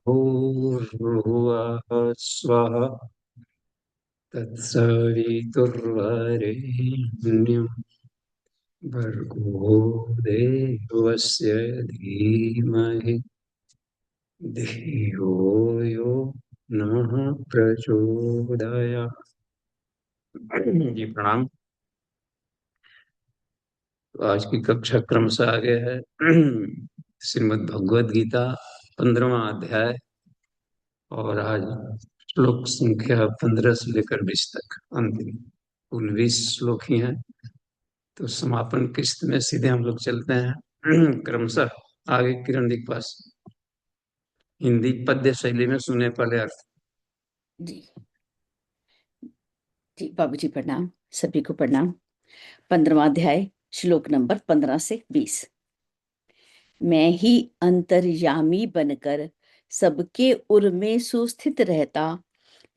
भूर्भुवः स्वः तत्सवितुर्वरेण्यं भर्गो देवस्य धीमहि धियो यो नः प्रचोदयात्। जी प्रणाम। तो आज की कक्षा क्रम से आगे है श्रीमद् भगवद गीता 15वां अध्याय, और आज श्लोक संख्या 15 से लेकर 20 तक अंतिम कुल 20 श्लोक ही हैं। तो समापन किस्त में सीधे हम लोग चलते हैं क्रमशः आगे। किरण दिखपास हिंदी पद्य शैली में सुने पहले अर्थ। जी जी बाबूजी प्रणाम, सभी को प्रणाम। 15वां अध्याय, श्लोक नंबर 15 से 20। मैं ही अंतर्यामी बनकर सबके उर में सुस्थित रहता,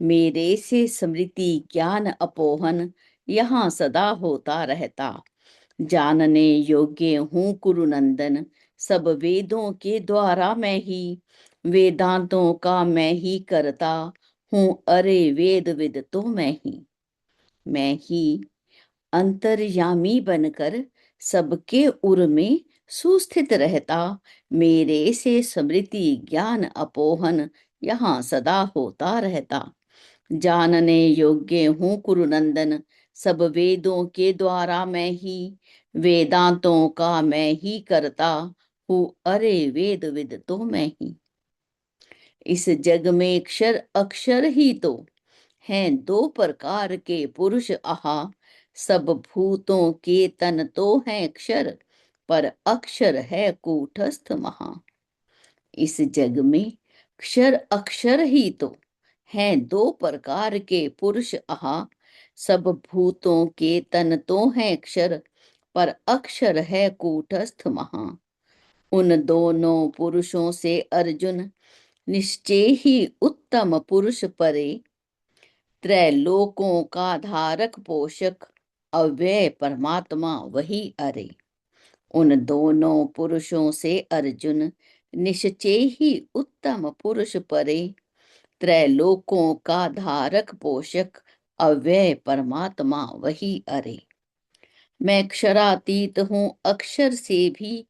मेरे से स्मृति ज्ञान अपोहन यहाँ सदा होता रहता। जानने योग्य हूँ कुरुनंदन, सब वेदों के द्वारा मैं ही, वेदांतों का मैं ही करता हूँ, अरे वेद विद तो मैं ही अंतर्यामी बनकर सबके उर में सुस्थित रहता, मेरे से स्मृति ज्ञान अपोहन यहाँ सदा होता रहता। जानने योग्य हूँ कुरुनंदन, सब वेदों के द्वारा मैं ही, वेदांतों का मैं ही करता हूँ, अरे वेद विद तो मैं ही। इस जग में अक्षर अक्षर ही तो हैं दो प्रकार के पुरुष आहा, सब भूतों के तन तो हैं अक्षर, पर अक्षर है कूटस्थ महा। इस जग में क्षर अक्षर ही तो हैं दो प्रकार के पुरुष आहा, सब भूतों के तन तो हैं अक्षर, पर अक्षर है कूटस्थ महा। उन दोनों पुरुषों से अर्जुन निश्चय ही उत्तम पुरुष परे, त्रैलोकों का धारक पोषक अव्यय परमात्मा वही अरे। उन दोनों पुरुषों से अर्जुन निश्चय ही उत्तम पुरुष परे, त्रैलोकों का धारक पोषक अव्यय परमात्मा वही अरे। मैं अक्षरातीत हूँ अक्षर से भी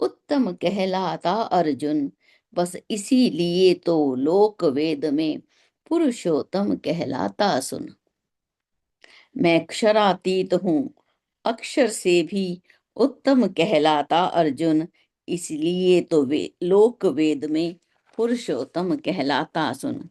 उत्तम कहलाता अर्जुन, बस इसीलिए तो लोक वेद में पुरुषोत्तम कहलाता सुन। मैं अक्षरातीत हूँ अक्षर से भी उत्तम कहलाता अर्जुन, इसलिए तो वे लोक वेद में पुरुषोत्तम कहलाता सुन।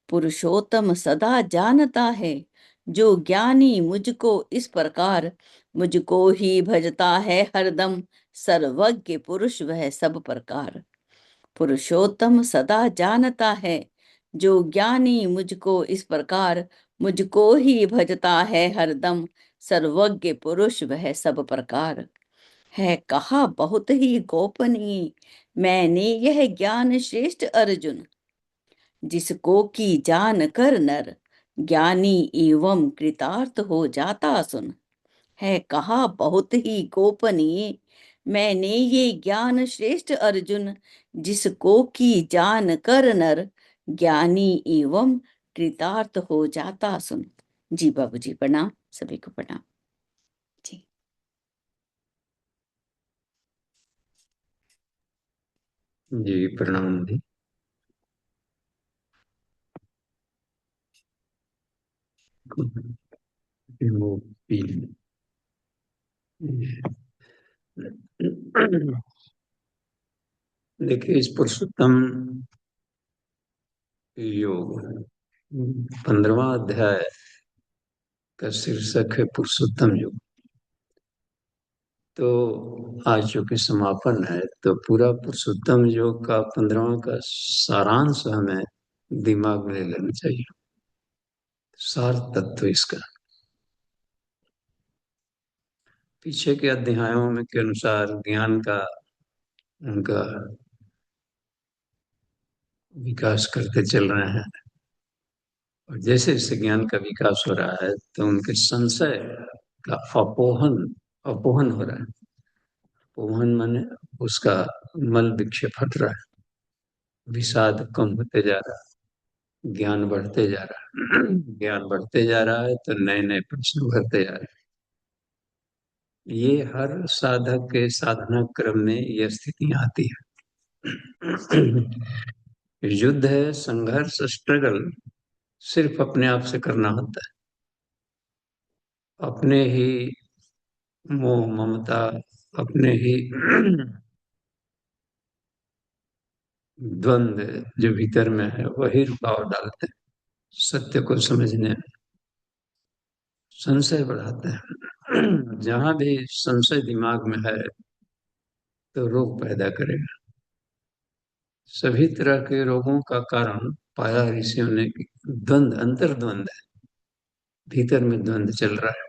पुरुषोत्तम सदा जानता है, जो ज्ञानी मुझको इस प्रकार, मुझको ही भजता है हरदम, सर्वज्ञ पुरुष वह सब प्रकार। पुरुषोत्तम सदा जानता है, जो ज्ञानी मुझको इस प्रकार, मुझको ही भजता है हरदम, सर्वज्ञ पुरुष वह सब प्रकार। है कहा बहुत ही गोपनीय मैंने यह ज्ञान श्रेष्ठ अर्जुन, जिसको की जान कर नर ज्ञानी एवं कृतार्थ हो जाता सुन। है कहा बहुत ही गोपनीय मैंने ये ज्ञान श्रेष्ठ अर्जुन, जिसको की जान कर नर ज्ञानी एवं कृतार्थ हो जाता सुन। जी बाबूजी प्रणाम, सभी को प्रणाम जी। जी प्रणाम जी। वो पी- देखिए, इस पुरुषोत्तम योग 15वां अध्याय का शीर्षक है पुरुषोत्तम योग। तो आज चूंकि समापन है, तो पूरा पुरुषोत्तम योग का 15वां का सारांश हमें दिमाग में ले लेना चाहिए। सार तत्व इसका पीछे के अध्यायों में के अनुसार ज्ञान का उनका विकास करते चल रहे हैं, और जैसे जैसे ज्ञान का विकास हो रहा है तो उनके संशय का अपोहन अपोहन हो रहा है। अपोहन माने उसका मल विक्षेप हट रहा है। विषाद कम होते जा रहा है, ज्ञान बढ़ते जा रहा है। ज्ञान बढ़ते जा रहा है तो नए नए प्रश्न उभरते जा रहे हैं। ये हर साधक के साधना क्रम में ये स्थितियां आती है। युद्ध है, संघर्ष, स्ट्रगल सिर्फ अपने आप से करना होता है। अपने ही मोह ममता, अपने ही द्वंद जो भीतर में है वही रुकावट डालते हैं सत्य को समझने में, संशय बढ़ाते हैं। जहां भी संशय दिमाग में है तो रोग पैदा करेगा। सभी तरह के रोगों का कारण पाया ऋषियों ने कि द्वंद, अंतर्द्वंद है। भीतर में द्वंद चल रहा है,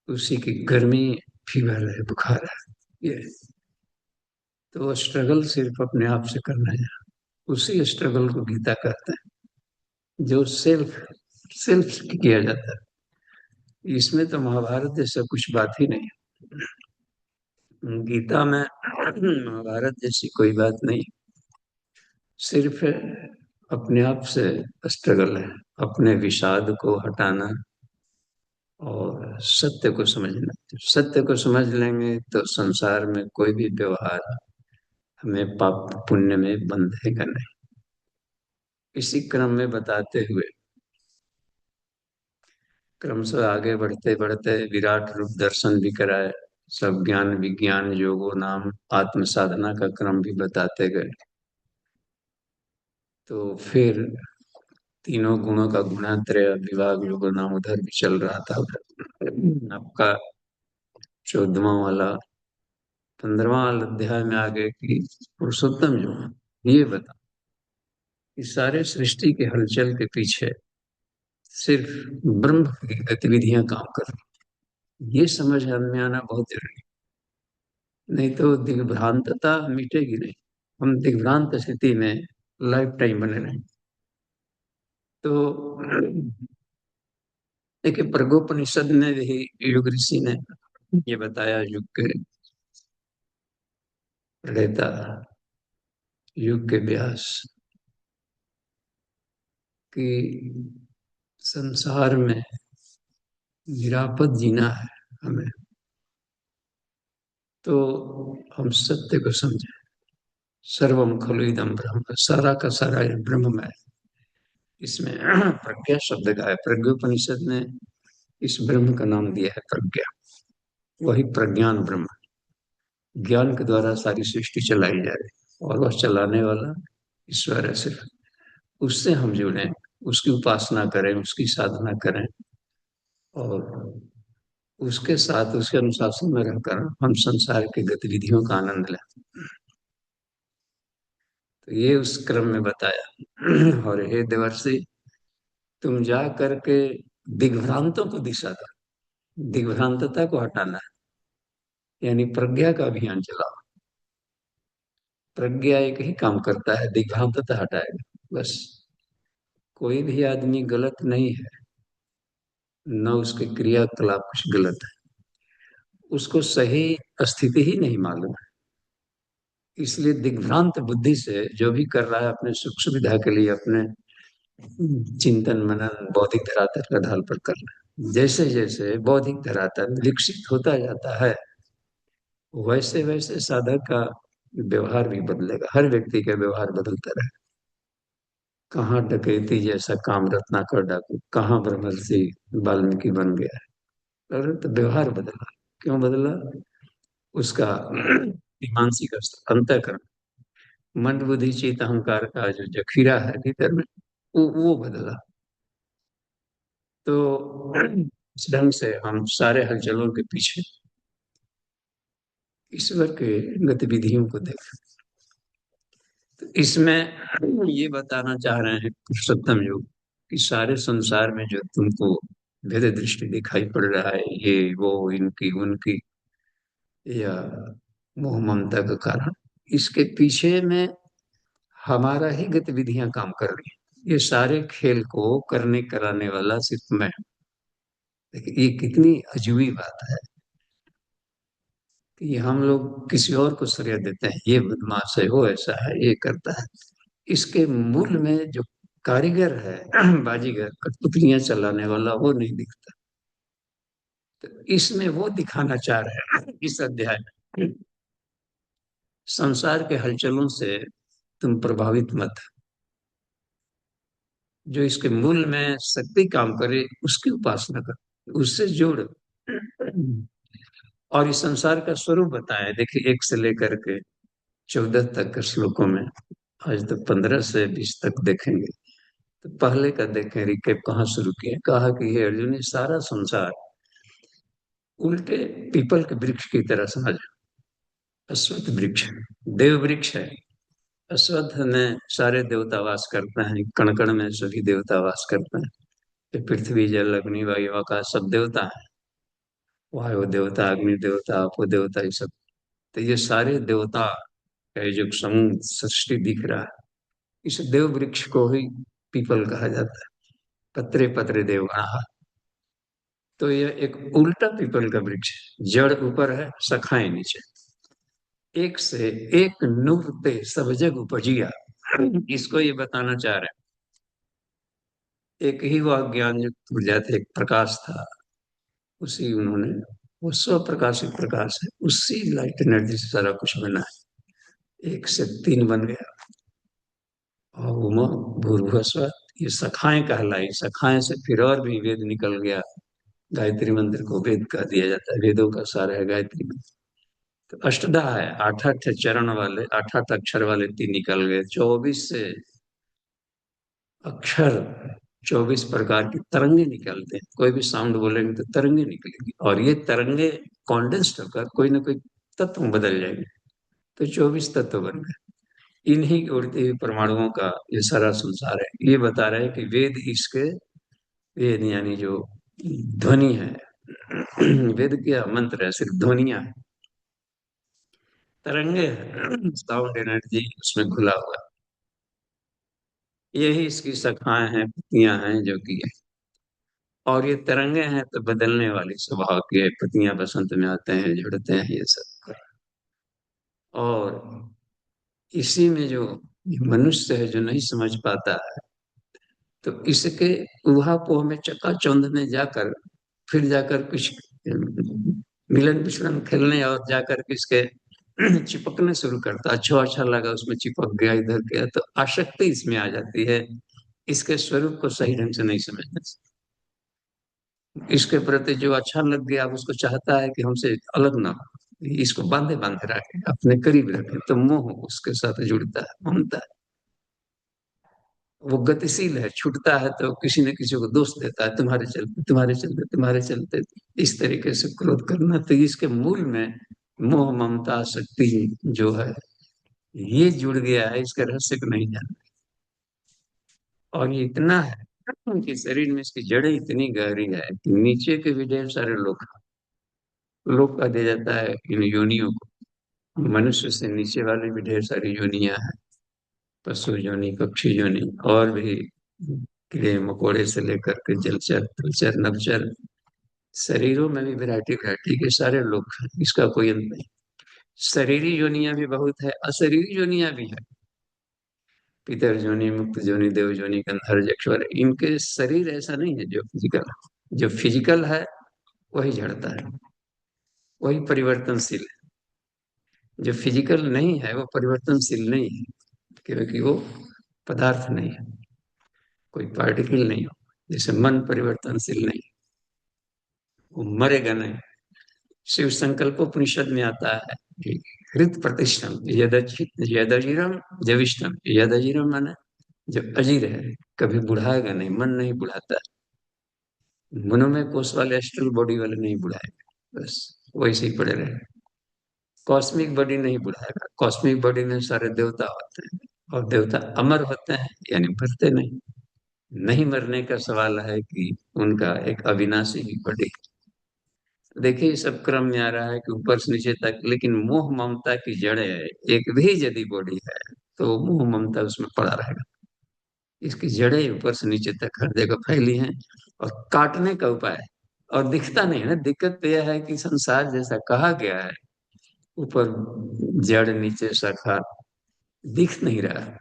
उसी की गर्मी, फीवर है, बुखार है ये। तो स्ट्रगल सिर्फ अपने आप से करना है। उसी स्ट्रगल को गीता कहते हैं, जो सेल्फ सेल्फ किया जाता है। इसमें तो महाभारत जैसा कुछ बात ही नहीं है। गीता में महाभारत जैसी कोई बात नहीं, सिर्फ अपने आप से स्ट्रगल है। अपने विषाद को हटाना और सत्य को समझना। जब सत्य को समझ लेंगे तो संसार में कोई भी व्यवहार हमें पाप पुण्य में बंधेगा नहीं। इसी क्रम में बताते हुए क्रमशः आगे बढ़ते बढ़ते विराट रूप दर्शन भी कराए। सब ज्ञान विज्ञान योगो नाम आत्म साधना का क्रम भी बताते गए। तो फिर तीनों गुणों का गुणात्रय विभाग योगो नाम उधर भी चल रहा था। उधर आपका 14वां वाला 15वां अध्याय में आगे की पुरुषोत्तम जो है, ये बता कि सारे सृष्टि के हलचल के पीछे सिर्फ ब्रह्म की गतिविधियां काम कर रही। ये समझ में आना बहुत जरूरी है। नहीं तो दिग्भ्रांतता मिटेगी नहीं। हम दिग्भ्रांत स्थिति में लाइफ टाइम बने रहें। तो देखिए, प्रगोपनिषद में भी युग ऋषि ने ये बताया, युग के प्रणेता, युग के व्यास, कि संसार में निरापद जीना है हमें। तो हम सत्य को समझें। सर्वम खलु इदम ब्रह्म, सारा का सारा ये ब्रह्म में है। इसमें प्रज्ञा शब्द का है। प्रज्ञोपनिषद ने इस ब्रह्म का नाम दिया है प्रज्ञा। वही प्रज्ञान ब्रह्म, ज्ञान के द्वारा सारी सृष्टि चलाई जा रही है और वह चलाने वाला ईश्वर है। सिर्फ उससे हम जुड़े, उसकी उपासना करें, उसकी साधना करें और उसके साथ उसके अनुशासन में रहकर हम संसार की गतिविधियों का आनंद लें। तो ये उस क्रम में बताया। और हे देवर्षि, तुम जा करके दिग्भ्रांतों को दिशा दो। दिग्भ्रांतता को हटाना है, यानी प्रज्ञा का अभियान चलाओ। प्रज्ञा एक ही काम करता है, दिग्भ्रांतता हटाएगा बस। कोई भी आदमी गलत नहीं है, न उसके क्रियाकलाप कुछ गलत है, उसको सही स्थिति ही नहीं मालूम है। इसलिए दिग्भ्रांत बुद्धि से जो भी कर रहा है अपने सुख सुविधा के लिए, अपने चिंतन मनन बौद्धिक धरातल का ढाल पर कर रहा है। जैसे जैसे बौद्धिक धरातल विकसित होता जाता है, वैसे वैसे साधक का व्यवहार भी बदलेगा। हर व्यक्ति का व्यवहार बदलता रहे। कहाँ डकैती जैसा काम रत्नाकर डाकू, कहाँ ब्रह्मर्षि वाल्मीकि बन गया है। अरे तो व्यवहार बदला। क्यों बदला? उसका मानसिक अंतःकरण, मन बुद्धि चित्त अहंकार का जो जखीरा है भीतर में, वो बदला। तो इस ढंग से हम सारे हलचलों के पीछे ईश्वर के गतिविधियों को देखें। तो इसमें ये बताना चाह रहे हैं पुरुषोत्तम योग कि सारे संसार में जो तुमको भेद दृष्टि दिखाई पड़ रहा है, ये वो इनकी उनकी, या मोह ममता का कारण, इसके पीछे में हमारा ही गतिविधियां काम कर रही हैं। ये सारे खेल को करने कराने वाला सिर्फ मैं हूं। देखिए, ये कितनी अजूबी बात है। कि हम लोग किसी और को श्रेय देते हैं, ये बदमाश है, वो ऐसा है, ये करता है। इसके मूल में जो कारीगर है, बाजीगर, कठपुतलियां चलाने वाला, वो नहीं दिखता। तो इसमें वो दिखाना चाह रहे हैं इस अध्याय में, संसार के हलचलों से तुम प्रभावित मत। जो इसके मूल में शक्ति काम करे उसकी उपासना कर, उससे जोड़। और इस संसार का स्वरूप बताया, देखिए 1 से लेकर के 14 तक के श्लोकों में। आज तो 15 से 20 तक देखेंगे। तो पहले का देखें, रिकेप कहाँ शुरू किया, कहा कि हे अर्जुन, ये सारा संसार उल्टे पीपल के वृक्ष की तरह समझ। अश्वत्थ वृक्ष देव वृक्ष है। अश्वत्थ में सारे देवता वास करते हैं, कण कण में सभी देवता वास करते हैं। ये पृथ्वी, जल, अग्नि, वायु, आकाश सब देवता है। वायु देवता, अग्नि देवता, आपो देवता, ये सब। तो ये सारे देवता का ये जो समूह सृष्टि दिख रहा है, इस देव वृक्ष को ही पीपल कहा जाता है। पत्रे पत्रे देवगण। तो यह एक उल्टा पीपल का वृक्ष है। जड़ ऊपर है, शाखाएं नीचे। एक से एक नूर पे सब जग उपजिया, इसको ये बताना चाह रहे हैं। एक ही वह ज्ञान युक्त ऊर्जा थे, एक प्रकाश था, उसी उन्होंने, वो स्व प्रकाशित प्रकाश है, उसी लाइट एनर्जी से सारा कुछ बना है। 1 से 3 बन गया। और उमा भूर्भुवस्व, ये शाखाएं कहलाई। शाखाएं से फिर और भी वेद निकल गया। गायत्री मंत्र को वेद कह दिया जाता है, वेदों का सार है गायत्री मंत्र। तो अष्टधा है, 8 8 चरण वाले, 8 8 अक्षर वाले 3 निकल गए। 24 से अक्षर, 24 प्रकार की तरंगे निकलते हैं। कोई भी साउंड बोलेंगे तो तरंगे निकलेंगी, और ये तरंगे कॉन्डेंस्ड होकर कोई ना कोई तत्व में बदल जाएंगे। तो 24 तत्व बन गए। इन्हीं उड़ती हुई परमाणुओं का ये सारा संसार है। ये बता रहे हैं कि वेद इसके, वेद यानी जो ध्वनि है, वेद क्या मंत्र है, सिर्फ ध्वनिया है, तरंगे है, साउंड एनर्जी उसमें घुला हुआ है। यही इसकी शाखाएं हैं, पत्तियां हैं जो कि है। और ये तरंगे हैं तो बदलने वाली स्वभाव की है। पत्तियां बसंत में आते हैं, झड़ते हैं, ये सब। और इसी में जो मनुष्य है, जो नहीं समझ पाता है, तो इसके उहापोह में, चकाचौंध में जाकर, फिर जाकर कुछ मिलन विछलन खेलने, और जाकर के इसके चिपकने शुरू करता। अच्छा अच्छा लगा, उसमें चिपक गया, इधर गया, तो आसक्ति इसमें आ जाती है। इसके स्वरूप को सही ढंग से नहीं समझने से, इसके प्रति जो अच्छा लग गया, अब उसको चाहता है कि हमसे अलग ना हो, इसको बांधे बांधे रखे, अपने करीब रखे, तो मोह उसके साथ जुड़ता है, ममता है। वो गतिशील है, छूटता है तो किसी न किसी को दोष देता है, तुम्हारे चलते, तुम्हारे चलते, तुम्हारे चलते। इस तरीके से क्रोध करना, तो इसके मूल में मोह, ममता, शक्ति जो है, ये जुड़ गया है। इसके रहस्य को नहीं जाना। और ये इतना है कि शरीर में इसकी जड़ें इतनी गहरी है कि नीचे के भी ढेर सारे लोग कहा दिया जाता है इन योनियों को। मनुष्य से नीचे वाले भी ढेर सारी योनियां हैं। पशु योनि, पक्षी योनि, और भी कीड़े मकोड़े से लेकर के जलचर, थलचर, नभचर, शरीरों में भी वैरायटी वैरायटी के सारे लोग हैं। इसका कोई अंत नहीं। शरीरी योनियां भी बहुत है, अशरीरी योनियां भी है। पितर जोनि, मुक्त जोनि, देव जोनि, गंधर्व, यक्षवर, इनके शरीर ऐसा नहीं है जो फिजिकल। जो फिजिकल है वही झड़ता है, वही परिवर्तनशील है। जो फिजिकल नहीं है वो परिवर्तनशील नहीं है, क्योंकि वो पदार्थ नहीं है, कोई पार्टिकल नहीं हो। जैसे मन परिवर्तनशील नहीं, वो मरेगा नहीं। शिव संकल्प उपनिषद में आता है कि हृत प्रतिष्ठम यदजिरम जविष्ठम। यदजिरम माने जो अजीर है, कभी बुढ़ाएगा नहीं, मन नहीं बुढ़ाता। मनोमय कोष वाले, एस्ट्रल बॉडी वाले नहीं बुढ़ाएगा, बस वैसे ही पड़े रहे। कॉस्मिक बॉडी नहीं बुढ़ाएगा, कॉस्मिक बॉडी में सारे देवता होते हैं, और देवता अमर होते हैं, यानी मरते नहीं। नहीं मरने का सवाल है कि उनका एक अविनाशी बॉडी। देखिए ये सब क्रम में आ रहा है कि ऊपर से नीचे तक, लेकिन मोह ममता की जड़ें है। एक भी यदि बॉडी है तो मोह ममता उसमें पड़ा रहेगा। इसकी जड़ें ऊपर से नीचे तक हर जगह फैली हैं, और काटने का उपाय है। और दिखता नहीं है ना। दिक्कत तो यह है कि संसार जैसा कहा गया है, ऊपर जड़ नीचे शाखा, दिख नहीं रहा,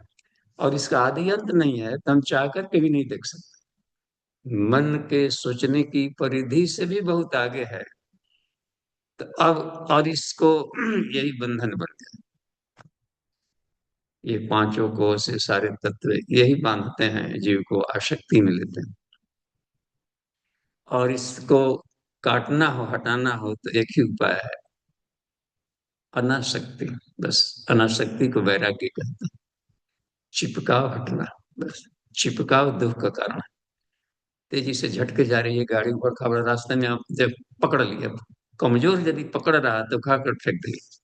और इसका आदि अंत नहीं है, तो हम चाह करके भी नहीं देख सकते। मन के सोचने की परिधि से भी बहुत आगे है। तो अब और इसको यही बंधन बन गया। ये पांचों को से सारे तत्व यही बांधते हैं, जीव को आसक्ति में लेते हैं। और इसको काटना हो, हटाना हो, तो एक ही उपाय है, अनासक्ति। बस अनासक्ति को वैराग्य कहते हैं। चिपकाव हटना, बस। चिपकाव दुख का कारण है। तेजी से झटके जा रही है गाड़ी, ऊबड़ खाबड़ रास्ते में आप जब पकड़ लिया, कमजोर यदि पकड़ रहा है तो खाकर फेंक दिया,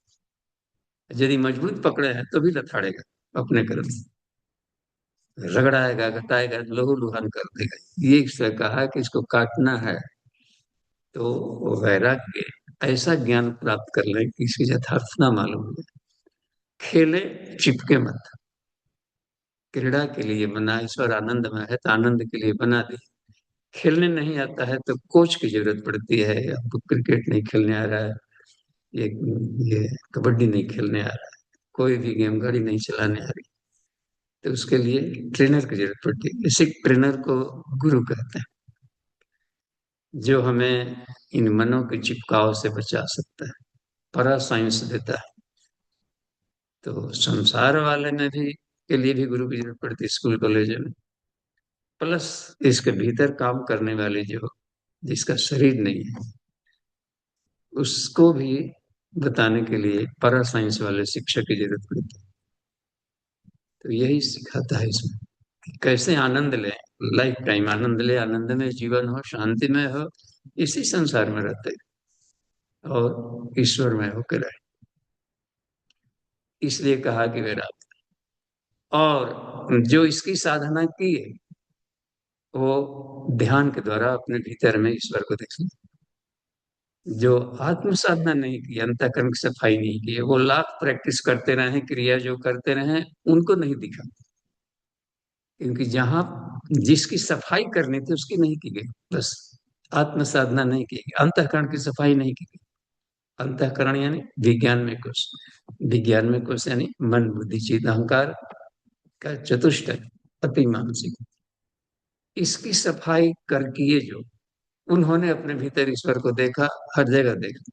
यदि मजबूत पकड़े हैं तो भी लथाड़ेगा अपने कर्म से, रगड़ाएगा, घटाएगा, लहू लुहान कर देगा। ये इसने कहा कि इसको काटना है, तो वैराग्य, ऐसा ज्ञान प्राप्त कर ले कि इसकी यथार्थ ना मालूम हो। खेले, चिपके मत। क्रीड़ा के लिए बना, ईश्वर आनंद में है तो आनंद के लिए बना दे। खेलने नहीं आता है तो कोच की जरूरत पड़ती है। आपको क्रिकेट नहीं खेलने आ रहा है, ये ये कबड्डी नहीं खेलने आ रहा है, कोई भी गेम, गाड़ी नहीं चलाने आ रही, तो उसके लिए ट्रेनर की जरूरत पड़ती है। इसी ट्रेनर को गुरु कहते हैं, जो हमें इन मनों के चिपकाव से बचा सकता है, परा साइंस देता है। तो संसार वाले में भी के लिए भी गुरु की जरूरत पड़ती है, स्कूल कॉलेज में। प्लस इसके भीतर काम करने वाले, जो जिसका शरीर नहीं है, उसको भी बताने के लिए परा साइंस वाले शिक्षक की जरूरत पड़ती है। तो यही सिखाता है इसमें कि कैसे आनंद ले, लाइफ टाइम आनंद ले, आनंद में जीवन हो, शांति में हो, इसी संसार में रहते और ईश्वर में होकर रहे। इसलिए कहा कि वे रात, और जो इसकी साधना की है, वो ध्यान के द्वारा अपने भीतर में ईश्वर को देख लिया। जो आत्म साधना नहीं की, अंतःकरण की सफाई नहीं की है, वो लाख प्रैक्टिस करते रहे, क्रिया जो करते रहे, उनको नहीं दिखा। क्योंकि जहां जिसकी सफाई करनी थी उसकी नहीं की गई, बस। आत्म साधना नहीं की गई, अंतःकरण की सफाई नहीं की गई। अंतःकरण यानी विज्ञान में कोश, विज्ञान में कोश यानी मन बुद्धि चित्त अहंकार का चतुष्टय, अति मानसिक। इसकी सफाई कर किए जो, उन्होंने अपने भीतर ईश्वर को देखा, हर जगह देखा।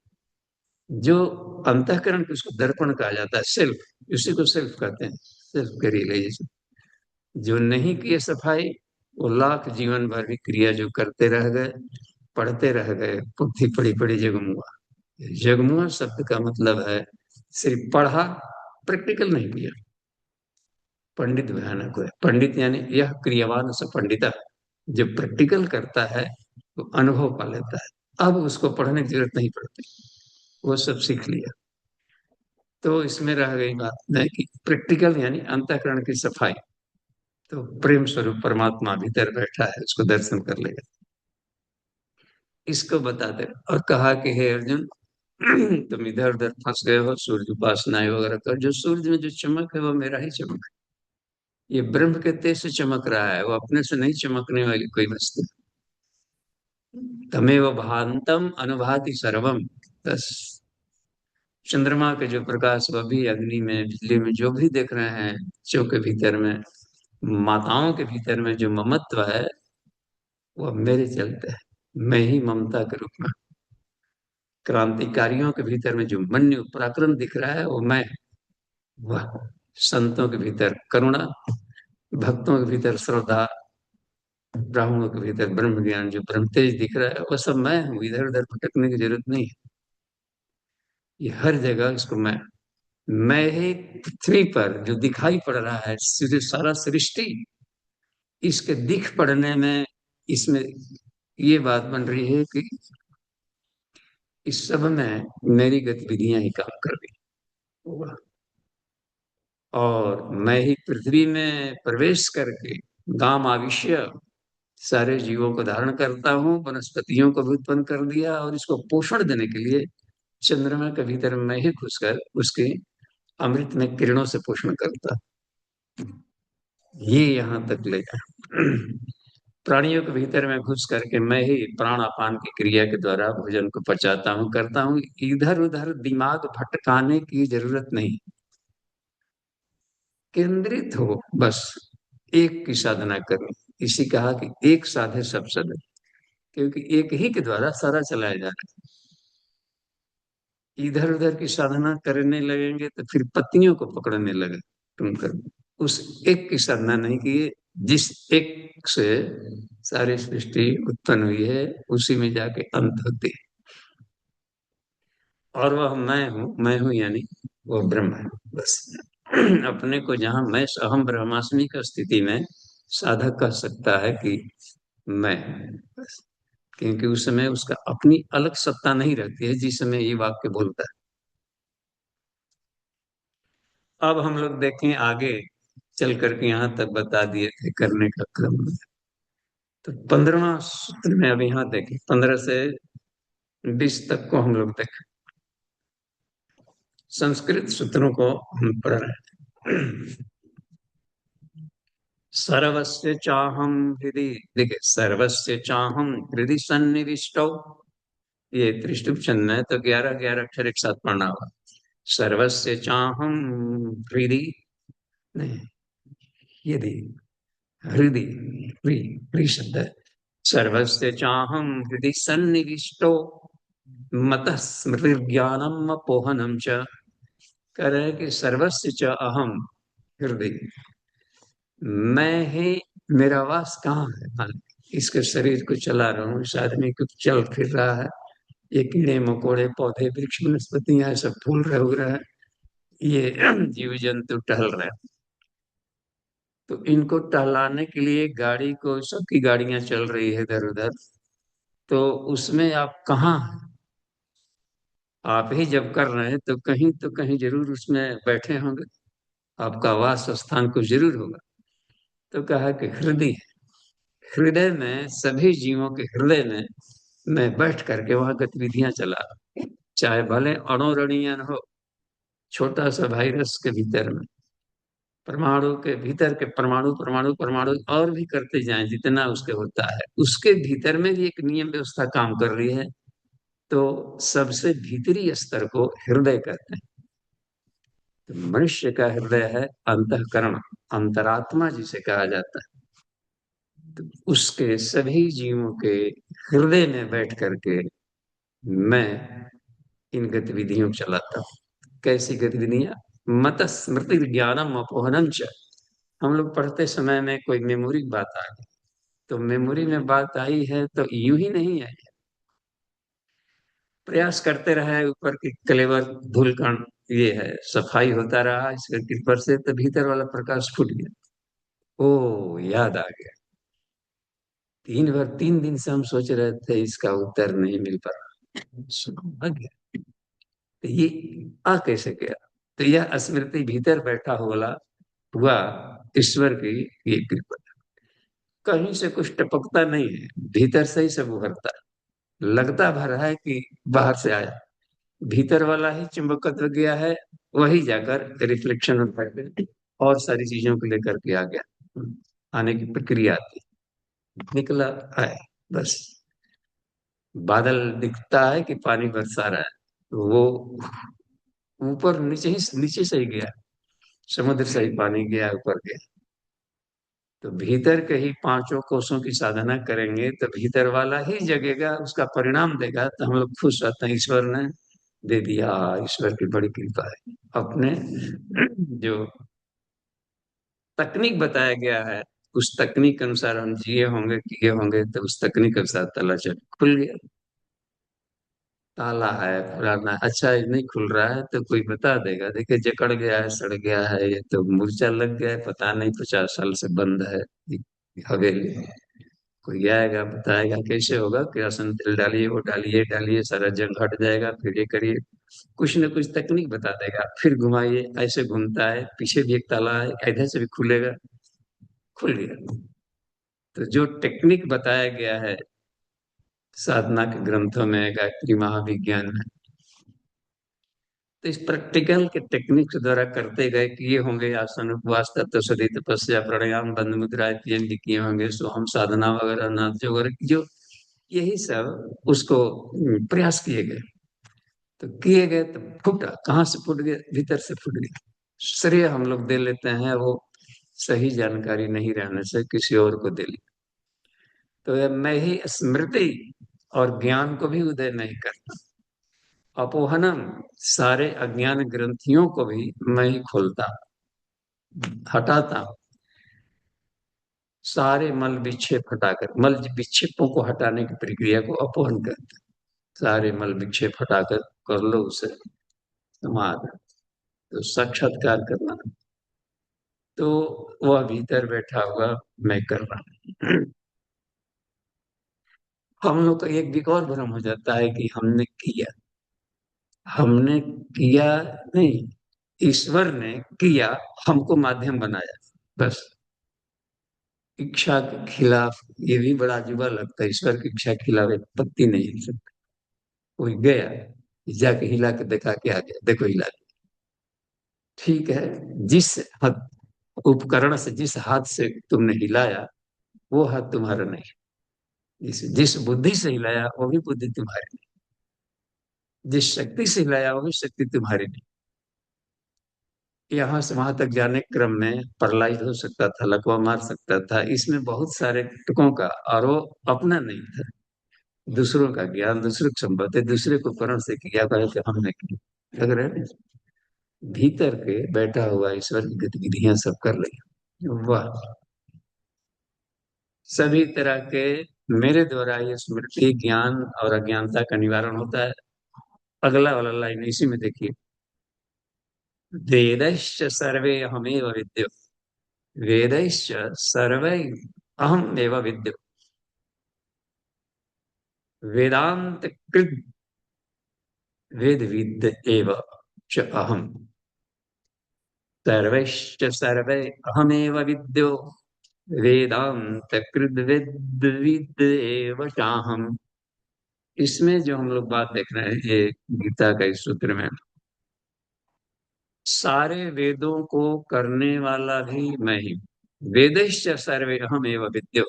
जो अंतःकरण की, उसको दर्पण कहा जाता है, सेल्फ, उसी को सेल्फ कहते हैं, सेल्फ के रियलाइजेशन। जो नहीं किए सफाई, वो लाख जीवन भर भी क्रिया जो करते रह गए, पढ़ते रह गए, पुट्ठी पड़ी पड़ी जगमुआ। जगमुआ शब्द का मतलब है सिर्फ पढ़ा, प्रैक्टिकल नहीं किया। पंडित भयानक है। पंडित यानी यह क्रियावान से पंडिता, जो प्रैक्टिकल करता है वो अनुभव पा लेता है, अब उसको पढ़ने की जरूरत नहीं पड़ती, वो सब सीख लिया। तो इसमें रह गई बात नहीं कि प्रैक्टिकल यानी अंतःकरण की सफाई। तो प्रेम स्वरूप परमात्मा भीतर बैठा है, उसको दर्शन कर लेगा। इसको बताते और कहा कि हे अर्जुन, तुम इधर उधर फंस गए हो, सूर्य उपासनाएं वगैरह कर। जो सूर्य में जो चमक है वो मेरा ही चमक है, ये ब्रह्म के तेज से चमक रहा है, वो अपने से नहीं चमकने वाली कोई वस्तु। तमेव भांतम अनुभाति सर्वम। बस चंद्रमा के जो प्रकाश, वह भी अग्नि में, बिजली में, जो भी देख रहे हैं, बच्चों के भीतर में, माताओं के भीतर में जो ममत्व है, वह मेरे चलते है। मैं ही ममता के रूप में, क्रांतिकारियों के भीतर में जो मन्यु पराक्रम दिख रहा है, वो मैं, वह संतों के भीतर करुणा, भक्तों के भीतर श्रद्धा, ब्राह्मणों के भीतर ब्रह्म ज्ञान, जो ब्रह्म तेज दिख रहा है, वह सब मैं हूँ। इधर उधर भटकने की जरूरत नहीं है। ये हर जगह इसको मैं ही पृथ्वी पर जो दिखाई पड़ रहा है, सारा सृष्टि, इसके दिख पड़ने में, इसमें ये बात बन रही है कि इस सब में मेरी गतिविधियां ही काम कर रही होगा। और मैं ही पृथ्वी में प्रवेश करके गाम आविष्य सारे जीवों को धारण करता हूँ, वनस्पतियों को भी उत्पन्न कर दिया, और इसको पोषण देने के लिए चंद्रमा के भीतर मैं ही घुसकर उसके अमृत में किरणों से पोषण करता। ये यहाँ तक ले गया। प्राणियों के भीतर में घुस करके मैं ही प्राणापान की क्रिया के द्वारा भोजन को पचाता हूँ, करता हूँ। इधर उधर दिमाग भटकाने की जरूरत नहीं, केंद्रित हो बस, एक की साधना करो। इसी कहा कि एक साधे सब साधे, क्योंकि एक ही के द्वारा सारा चलाया जा रहा है। इधर उधर की साधना करने लगेंगे तो फिर पत्नियों को पकड़ने लगे तुम कर, उस एक की साधना नहीं किए जिस एक से सारी सृष्टि उत्पन्न हुई है, उसी में जाके अंत होती है। और वह मैं हूं यानी वो ब्रह्म है बस। अपने को जहां मैं अहम ब्रह्मास्मि का स्थिति में साधक कह सकता है कि मैं हूं बस, क्योंकि उस समय उसका अपनी अलग सत्ता नहीं रहती है जिस समय ये वाक्य बोलता है। अब हम लोग देखें आगे चल करके, यहाँ तक बता दिए थे करने का क्रम। तो 15वां सूत्र में अब यहाँ देखें, 15 से 20 तक को हम लोग देखें। संस्कृत सूत्रों को हम पढ़ रहे हैं। सर्वस्य चाहम हृदि, देखिए सर्वस्य चाहम हृदि सन्निविष्टो, ये त्रिष्टुप छंद है तो 11 11 अक्षर एक साथ पढ़ना होगा। सर्वस्य चाहम हृदि, नहीं, यदि हृदि, हृदि शब्द है। सर्वस्य चाहम हृदि सन्निविष्टो मतः स्मृतिर्ज्ञानम अपोहनम च। कह रहे हैं कि सर्वस्य च अहम हृदय, मैं ही, मेरा वास कहाँ है? हाँ, इसके शरीर को चला रहा हूँ, इस आदमी को चल फिर रहा है, ये कीड़े मकोड़े पौधे वृक्ष वनस्पतियां सब फूल रहे हो रहे हैं, ये जीव जंतु टहल रहे हैं। तो इनको टहलाने के लिए गाड़ी को, सबकी गाड़ियां चल रही है इधर उधर, तो उसमें आप कहाँ हैं? आप ही जब कर रहे हैं तो कहीं जरूर उसमें बैठे होंगे, आपका वास स्थान कुछ जरूर होगा। तो कहा कि हृदय, हृदय में, सभी जीवों के हृदय में मैं बैठ करके वहां गतिविधियां चला रहा हूं। चाहे भले अणुरणीयन हो, छोटा सा वायरस के भीतर में, परमाणु के भीतर के परमाणु परमाणु परमाणु और भी करते जाएं जितना उसके होता है, उसके भीतर में भी एक नियम व्यवस्था काम कर रही है। तो सबसे भीतरी स्तर को हृदय कहते हैं। तो मनुष्य का हृदय है अंतःकरण, अंतरात्मा जिसे कहा जाता है। तो उसके सभी जीवों के हृदय में बैठ करके मैं इन गतिविधियों को चलाता हूँ। कैसी गतिविधियां? मत स्मृति ज्ञानम अपोहनम च। हम लोग पढ़ते समय में कोई मेमोरी की बात आ गई, तो मेमोरी में बात आई है तो यूं ही नहीं आई है, प्रयास करते रहे ऊपर की कलेवर धूल कण, ये है सफाई होता रहा इसके कृपा से, तो भीतर वाला प्रकाश फूट गया। ओ याद आ गया, 3 दिन से हम सोच रहे थे इसका उत्तर नहीं मिल पा रहा, सुनो आ गया। तो ये आ कैसे गया? तो यह स्मृति भीतर बैठा हुआ हुआ ईश्वर की ये कृपा, कहीं से कुछ टपकता नहीं है, भीतर से ही सब उभरता है। लगता भर है कि बाहर से आया, भीतर वाला ही चुंबकत्व गया है, वही जाकर रिफ्लेक्शन और सारी चीजों को लेकर के आ गया, आने की प्रक्रिया आती, निकला है बस। बादल दिखता है कि पानी बरसा रहा है, तो वो ऊपर नीचे ही, नीचे से ही गया, समुद्र से ही पानी गया ऊपर गया। तो भीतर के ही पांचों कोषों की साधना करेंगे तो भीतर वाला ही जगेगा, उसका परिणाम देगा, तो हम लोग खुश रहते हैं ईश्वर ने दे दिया, ईश्वर की बड़ी कृपा है। अपने जो तकनीक बताया गया है, उस तकनीक के अनुसार हम जिए होंगे किए होंगे, तो उस तकनीक के अनुसार ताला चल खुल गया। ताला है फलाना, अच्छा ये नहीं खुल रहा है तो कोई बता देगा, देखिए जकड़ गया है, सड़ गया है, ये तो मुरझा लग गया है, पता नहीं 50 साल से बंद है ये हवेली। कोई आएगा बताएगा कैसे होगा, केरोसिन तेल डालिए, वो डालिए डालिए, सारा जंग हट जाएगा, फिर ये करिए, कुछ न कुछ तकनीक बता देगा। फिर घुमाइए, ऐसे घूमता है, पीछे भी एक ताला है, इधर से भी खुलेगा, खुल गया। तो जो टेक्निक बताया गया है साधना के ग्रंथों में, गायत्री महाविज्ञान में, तो इस प्रैक्टिकल के टेक्निक्स द्वारा करते गए कि ये होंगे आसन उपवास तपस्या तपस्या प्राणायाम बंद मुद्रा इत्यादि किए होंगे, सो हम साधना वगैरह नाट्य वगैरह जो यही सब उसको प्रयास किए गए। तो किए गए तो फूटा, कहाँ से फूट गए? भीतर से फूट गए। श्रेय हम लोग दे लेते हैं वो सही जानकारी नहीं रहने से किसी और को दे ली। तो ये मैं ही स्मृति और ज्ञान को भी उदय नहीं करता। अपोहनम, सारे अज्ञान ग्रंथियों को भी मैं ही खोलता, हटाता। सारे मल विक्षेप हटाकर, मल विक्षेपों को हटाने की प्रक्रिया को अपोहन करते। सारे मल विक्षेप हटाकर कर लो उसे समाधान। तो साक्षात्कार करना, तो वह भीतर बैठा हुआ मैं कर रहा हूं। हम लोग का एक भी और भ्रम हो जाता है कि हमने किया। हमने किया नहीं, ईश्वर ने किया, हमको माध्यम बनाया बस। इच्छा के खिलाफ, ये भी बड़ा अजूबा लगता है, ईश्वर की इच्छा के खिलाफ एक पत्ती नहीं हिल सकती। कोई गया, जाके हिला के देखा के आ गया, देखो हिला के। ठीक है, जिस हद उपकरण से, जिस हाथ से तुमने हिलाया वो हाथ तुम्हारा नहीं। जिस जिस बुद्धि से हिलाया वो भी बुद्धि तुम्हारी नहीं। जिस शक्ति से हिलाया वो भी शक्ति तुम्हारी नहीं। यहाँ से वहां तक जाने के क्रम में प्रलय हो सकता था, लकवा मार सकता था, इसमें बहुत सारे टुकों का, और वो अपना नहीं था। दूसरों का ज्ञान, दूसरे को संपत्ति, दूसरे को करण से किया कहे कि हमने किया, लग रहा है ना? भीतर के बैठा हुआ ईश्वर की गतिविधियां सब कर रही। वाह! सभी तरह के मेरे द्वारा ये स्मृति ज्ञान और अज्ञानता का निवारण होता है। अगला वाला लाइन इसी में देखिए, वेदैश्च सर्वे अहमेव विद्यो, वेदैश्च सर्वे अहम एव विद्यो, वेदांत कृत वेद विद एव च अहम, सर्वैश्च सर्वे अहमेव विद्यो, वेदांत कृत वेद विद एव चाहम। इसमें जो हम लोग बात देख रहे हैं, ये गीता का इस सूत्र में, सारे वेदों को करने वाला भी मैं ही। वेदैश्च सर्वे अहम एव विद्यो,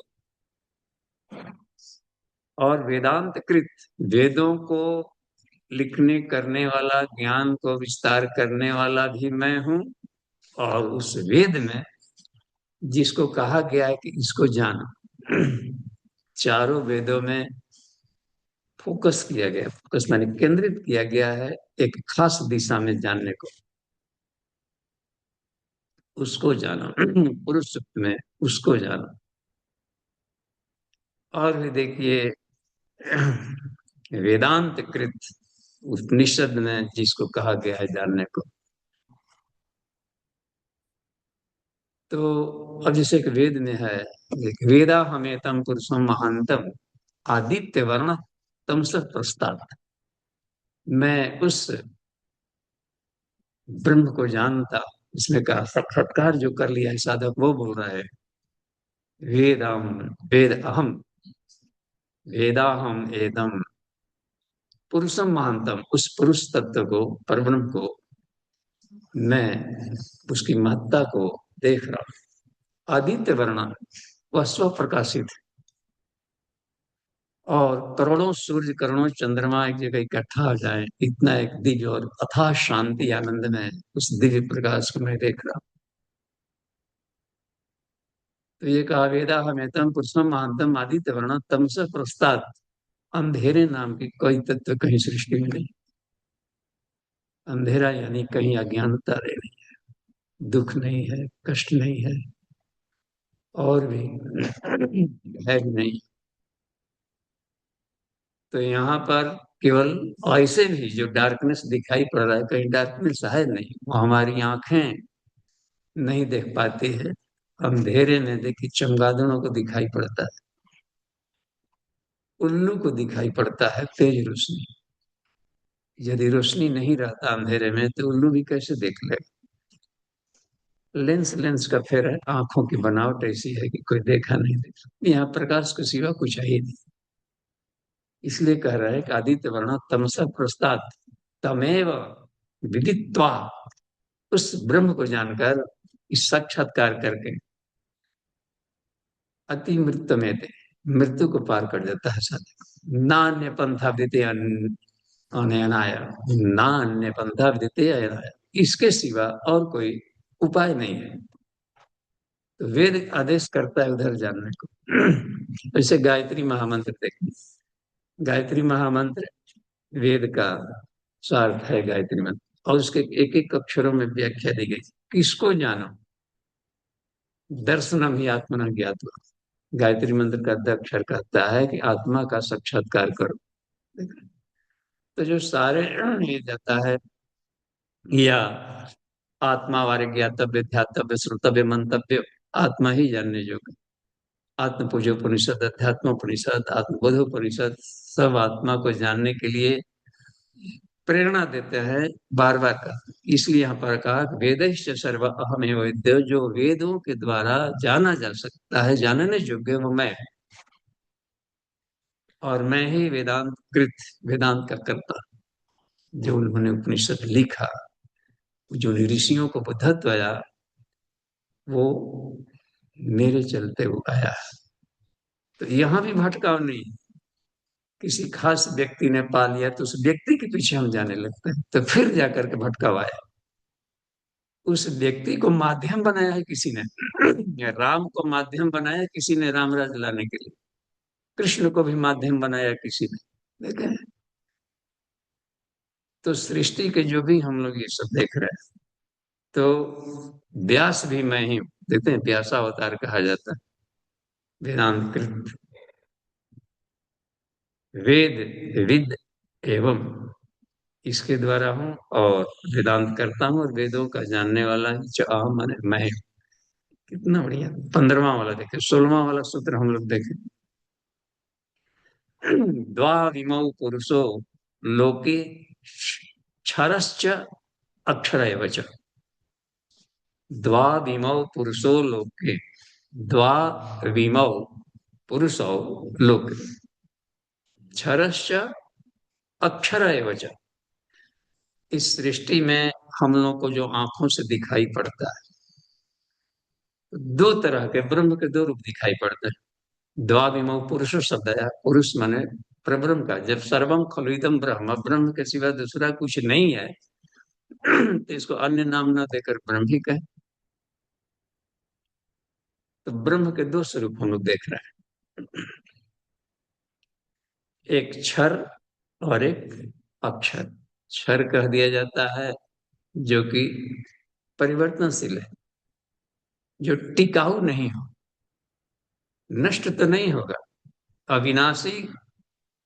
और वेदांत कृत, वेदों को लिखने करने वाला, ज्ञान को विस्तार करने वाला भी मैं हूं। और उस वेद में जिसको कहा गया है कि इसको जानो, चारों वेदों में फोकस किया गया, फोकस माने केंद्रित किया गया है एक खास दिशा में जानने को, उसको जानो। पुरुष सूक्त में उसको जानो। और भी देखिए, वेदांत कृत उपनिषद में जिसको कहा गया है जानने को। तो अब जैसे एक वेद में है, वेदा हमेतम पुरुषम महांतम आदित्य वर्ण तमस प्रस्ताव। मैं उस ब्रह्म को जानता, इसमें कहा साक्षात्कार जो कर लिया है साधक, वो बोल रहा है वेदम, वेद अहम, वेदाहम एदम पुरुषम महानतम, उस पुरुष तत्व को, परब्रह्म को मैं उसकी महत्ता को देख रहा हूं। आदित्य वर्णा, वह स्व प्रकाशित है, और करोड़ों सूर्य करोड़ों चंद्रमा एक जगह इकट्ठा हो जाए, इतना एक दिव्य और अथाह शांति आनंद में उस दिव्य प्रकाश को मैं देख रहा हूं। तो ये कहा वेदा हमेतम पुरुषम महानतम आदित्य वर्ण तमस प्रस्ताद, अंधेरे नाम की कोई तत्व कहीं सृष्टि में नहीं। अंधेरा यानी कहीं अज्ञानता नहीं, दुख नहीं है, कष्ट नहीं है, और भी है भी नहीं। तो यहाँ पर केवल ऐसे भी जो डार्कनेस दिखाई पड़ रहा है, कहीं डार्कनेस है नहीं, वो हमारी आंखें नहीं देख पाती है। अंधेरे में देखिए चमगादड़ों को दिखाई पड़ता है, उल्लू को दिखाई पड़ता है तेज रोशनी। यदि रोशनी नहीं रहता अंधेरे में तो उल्लू भी कैसे देख ले? लेंस लेंस का फेर है, आंखों की बनावट ऐसी है कि कोई देखा नहीं देख। यहाँ प्रकाश के सिवा कुछ है ही नहीं। इसलिए कह रहा है कि आदित्य वर्ण तमसा प्रस्ताद तमेव, विदित्वा, उस ब्रह्म को जानकर, इस साक्षात्कार करके, अति मृत्यु में थे, मृत्यु को पार कर देता है साधक। नान्य पंथा विद्य अनयनाय, नान्य पंथा विद्य अनयनाय, इसके सिवा और कोई उपाय नहीं है। तो वेद आदेश करता है उधर जानने को। ऐसे गायत्री महामंत्र देखिए, गायत्री महामंत्र वेद का स्वार्थ है गायत्री मंत्र, और उसके एक एक अक्षरों में व्याख्या दी गई। किसको जानो, दर्शनम ही आत्मना ज्ञात्वा, गायत्री मंत्र का अक्षर कहता है कि आत्मा का साक्षात्कार करो। तो जो सारे ये जाता है, या आत्मा वारे ज्ञातव्य ध्यातव्य श्रोतव्य मंतव्य, आत्मा ही जानने योग्य। आत्म पूजोपनिषद, अध्यात्मोपनिषद, आत्मबोधोपनिषद सब आत्मा को जानने के लिए प्रेरणा देते हैं बार बार का। इसलिए यहाँ पर कहा वेदैश्च सर्व अहमेव विद्यो, जो वेदों के द्वारा जाना जा सकता है, जानने योग्य वो मैं, और मैं ही वेदांत कृत, वेदांत का कर्ता। जो उन्होंने उपनिषद लिखा, जो ऋषियों को बुद्धत्व आया, वो मेरे चलते वो आया है। तो यहाँ भी भटकाव नहीं, किसी खास व्यक्ति ने पा लिया तो उस व्यक्ति के पीछे हम जाने लगते हैं, तो फिर जाकर के भटकाव आया। उस व्यक्ति को माध्यम बनाया है किसी ने, राम को माध्यम बनाया किसी ने राम राज लाने के लिए, कृष्ण को भी माध्यम बनाया किसी ने, देखे। तो सृष्टि के जो भी हम लोग ये सब देख रहे हैं, तो व्यास भी मैं ही हूँ, देखते हैं व्यासावतार कहा जाता है, वेदांत कृत, वेद विद एवं, इसके द्वारा हूँ, और वेदांत करता हूँ, और वेदों का जानने वाला ही जो अहम माने मैं हूँ। कितना बढ़िया। 15वां वाला देखे, 16वां वाला सूत्र हम लोग देखें। द्वाविमौ पुरुषो लोके क्षरश्च अक्षरैव च, द्वाविमौ पुरुषो लोके, द्वाविमौ पुरुषो लोके क्षरश्च अक्षरैव च, इस सृष्टि में हम लोग को जो आंखों से दिखाई पड़ता है, दो तरह के ब्रह्म के दो रूप दिखाई पड़ते हैं। द्वाविमौ पुरुष शब्द है, पुरुष माने प्रब्रह्म का, जब सर्वम खलुइदम ब्रह्म, ब्रह्म के सिवा दूसरा कुछ नहीं है, तो इसको अन्य नाम न देकर ब्रह्म ही कहे। तो ब्रह्म के दो स्वरूप हम लोग देख रहे हैं, एक क्षर और एक अक्षर। क्षर कह दिया जाता है जो कि परिवर्तनशील है, जो टिकाऊ नहीं हो, नष्ट तो नहीं होगा, अविनाशी।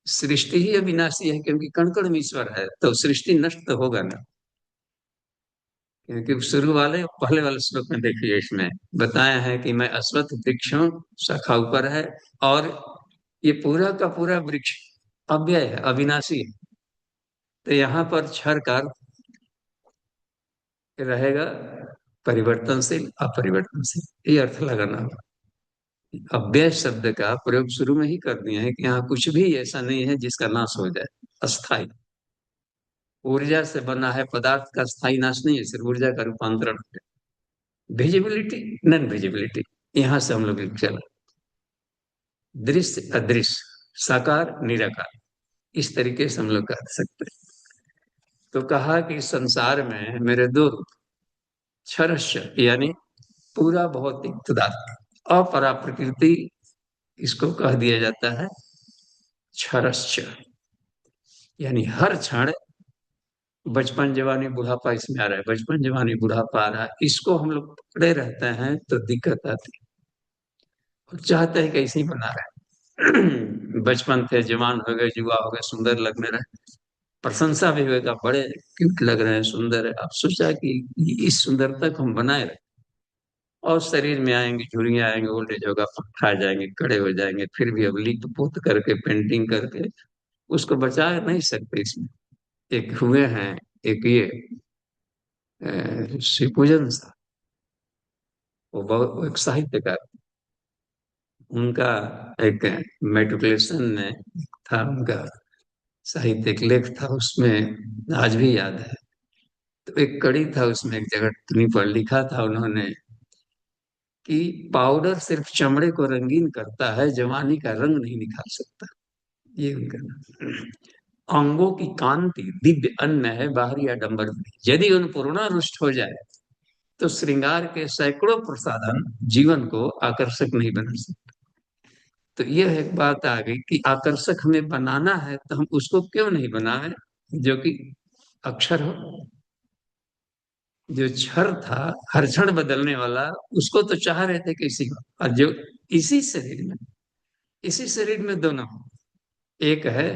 सृष्टि ही अविनाशी है, क्योंकि कण कण में ईश्वर है, तो सृष्टि नष्ट तो होगा ना। क्योंकि शुरू वाले पहले वाले श्लोक में देखिए, इसमें बताया है कि मैं अश्वत्थ वृक्ष हूं, शाखा ऊपर है, और ये पूरा का पूरा वृक्ष अव्यय है, अविनाशी है। तो यहाँ पर क्षर का रहेगा परिवर्तनशील अपरिवर्तनशील, ये अर्थ लगाना होगा। अव्यय शब्द का प्रयोग शुरू में ही कर दिया है कि यहाँ कुछ भी ऐसा नहीं है जिसका नाश हो जाए, अस्थाई। ऊर्जा से बना है पदार्थ का स्थायी नाश नहीं है, सिर्फ ऊर्जा का रूपांतरण है। विजिबिलिटी, नॉन विजिबिलिटी, यहां से हम लोग चला, दृश्य अदृश्य, साकार निराकार, इस तरीके से हम लोग कह सकते हैं। तो कहा कि संसार में मेरे दो रूप, क्षरश्च यानी पूरा भौतिक पदार्थ, अपरा प्रकृति इसको कह दिया जाता है क्षरश्च, यानी हर क्षण बचपन जवानी बुढ़ापा इसमें आ रहा है, बचपन जवानी बुढ़ापा आ रहा है, इसको हम लोग पकड़े रहते हैं तो दिक्कत आती है, और चाहते हैं कैसे ही बना रहे। बचपन थे, जवान हो गए, युवा हो गए, सुंदर लगने रहे, प्रशंसा भी होगा, बड़े क्यूट लग रहे हैं, सुंदर है, अब सोचा कि इस सुंदरता को हम बनाए रखें, और शरीर में आएंगे झुर्रियां आएंगे, ओल्ड एज होगा, पक्का आ जाएंगे, खड़े हो जाएंगे, फिर भी अब लिप पोत करके पेंटिंग करके उसको बचा नहीं सकते। इसमें एक हुए हैं, एक ये शिवपूजन सा, वो बहुत, वो एक साहित्यकार, उनका एक मेट्रिकुलेशन में था उनका साहित्यिक लेख था, उसमें आज भी याद है तो एक कड़ी था उसमें, एक जगह टिप्पणी पर लिखा था उन्होंने कि पाउडर सिर्फ चमड़े को रंगीन करता है, जवानी का रंग नहीं निखार सकता। ये उनका अंगों की कांति दिव्य अन्न है, बाहरी आडंबर नहीं। यदि उन पूर्णा रुष्ट हो जाए तो श्रृंगार के सैकड़ों प्रसाधन जीवन को आकर्षक नहीं बना सकते। तो यह एक बात आ गई कि आकर्षक हमें बनाना है तो हम उसको क्यों नहीं बनाए जो कि अक्षर हो। जो क्षर था, हर क्षण बदलने वाला, उसको तो चाह रहे थे किसी को। और जो इसी शरीर में, इसी शरीर में दोनों, एक है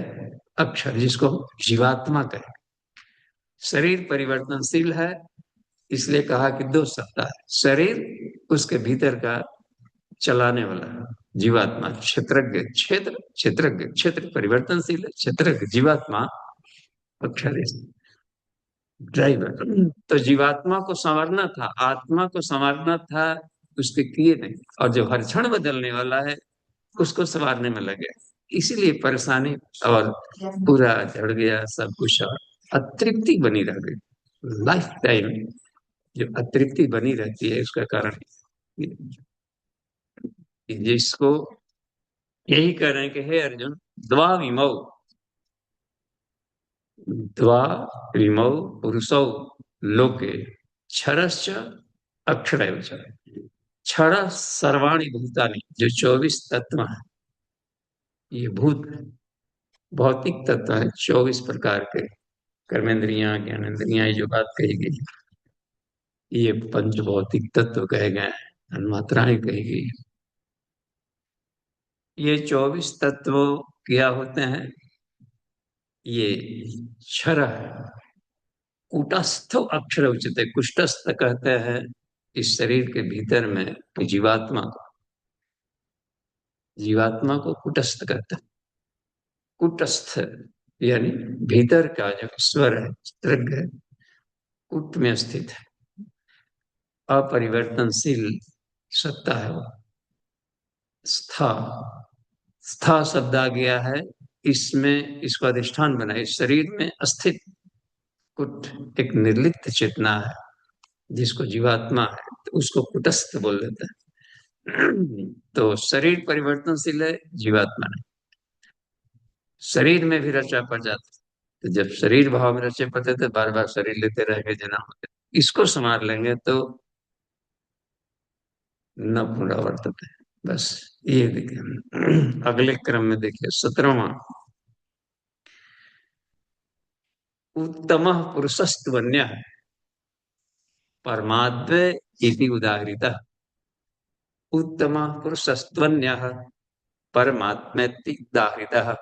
अक्षर जिसको जीवात्मा कहे। शरीर परिवर्तनशील है, इसलिए कहा कि दो सत्ता है, शरीर उसके भीतर का चलाने वाला है, जीवात्मा क्षेत्रज्ञ, क्षेत्र परिवर्तनशील है, क्षेत्रज्ञ जीवात्मा अक्षर ड्राइवर। तो जीवात्मा को संवारना था, आत्मा को संवारना था, उसके किए नहीं। और जो हर क्षण बदलने वाला है उसको संवारने में लगे, इसीलिए परेशानी और पूरा झड़ गया सब कुछ, और अतृप्ति बनी रह गई लाइफ टाइम। जो अतृप्ति बनी रहती है उसका कारण जिसको यही कह रहे हैं कि हे अर्जुन, द्वा विमौ, द्वा विमौ पुरुषौ लोके क्षरश्च अक्षरैव च। क्षर सर्वाणि भूतानि, जो 24 तत्व हैं, ये भूत भौतिक तत्व है, 24 प्रकार के, कर्मेंद्रियां ज्ञानेन्द्रियां, ये जो बात कही गई ये पंच भौतिक तत्व कहे गए हैं, तन्मात्राएं कही गई। ये 24 तत्व क्या होते हैं? ये क्षर है, कूटस्थ अक्षर उचित, कुष्ठस्थ कहते हैं इस शरीर के भीतर में जीवात्मा को कुटस्थ कहते हैं। कुटस्थ यानी भीतर का जो ईश्वर है, चित्रज्ञ है, कुट में स्थित है, अपरिवर्तनशील सत्ता है वो। स्था, स्था शब्द आ गया है, इसमें इसको अधिष्ठान बना, इस शरीर में स्थित कुट एक निर्लिप्त चेतना है जिसको जीवात्मा है, तो उसको कुटस्थ बोल देते हैं। तो शरीर परिवर्तनशील है, जीवात्मा नहीं। शरीर में भी रचा पड़ जाता, तो जब शरीर भाव में रचे पड़ते थे, बार बार शरीर लेते रहेंगे, जन्म होते, इसको संभाल लेंगे तो न पुनरावर्तते। बस ये देखिए अगले क्रम में देखिए 17वां, उत्तम पुरुषस्त्वन्य परमाद्वय इति उदाहृतः। उत्तम पुरुषस्त्वन्य परमात्मेति उदाहृतः।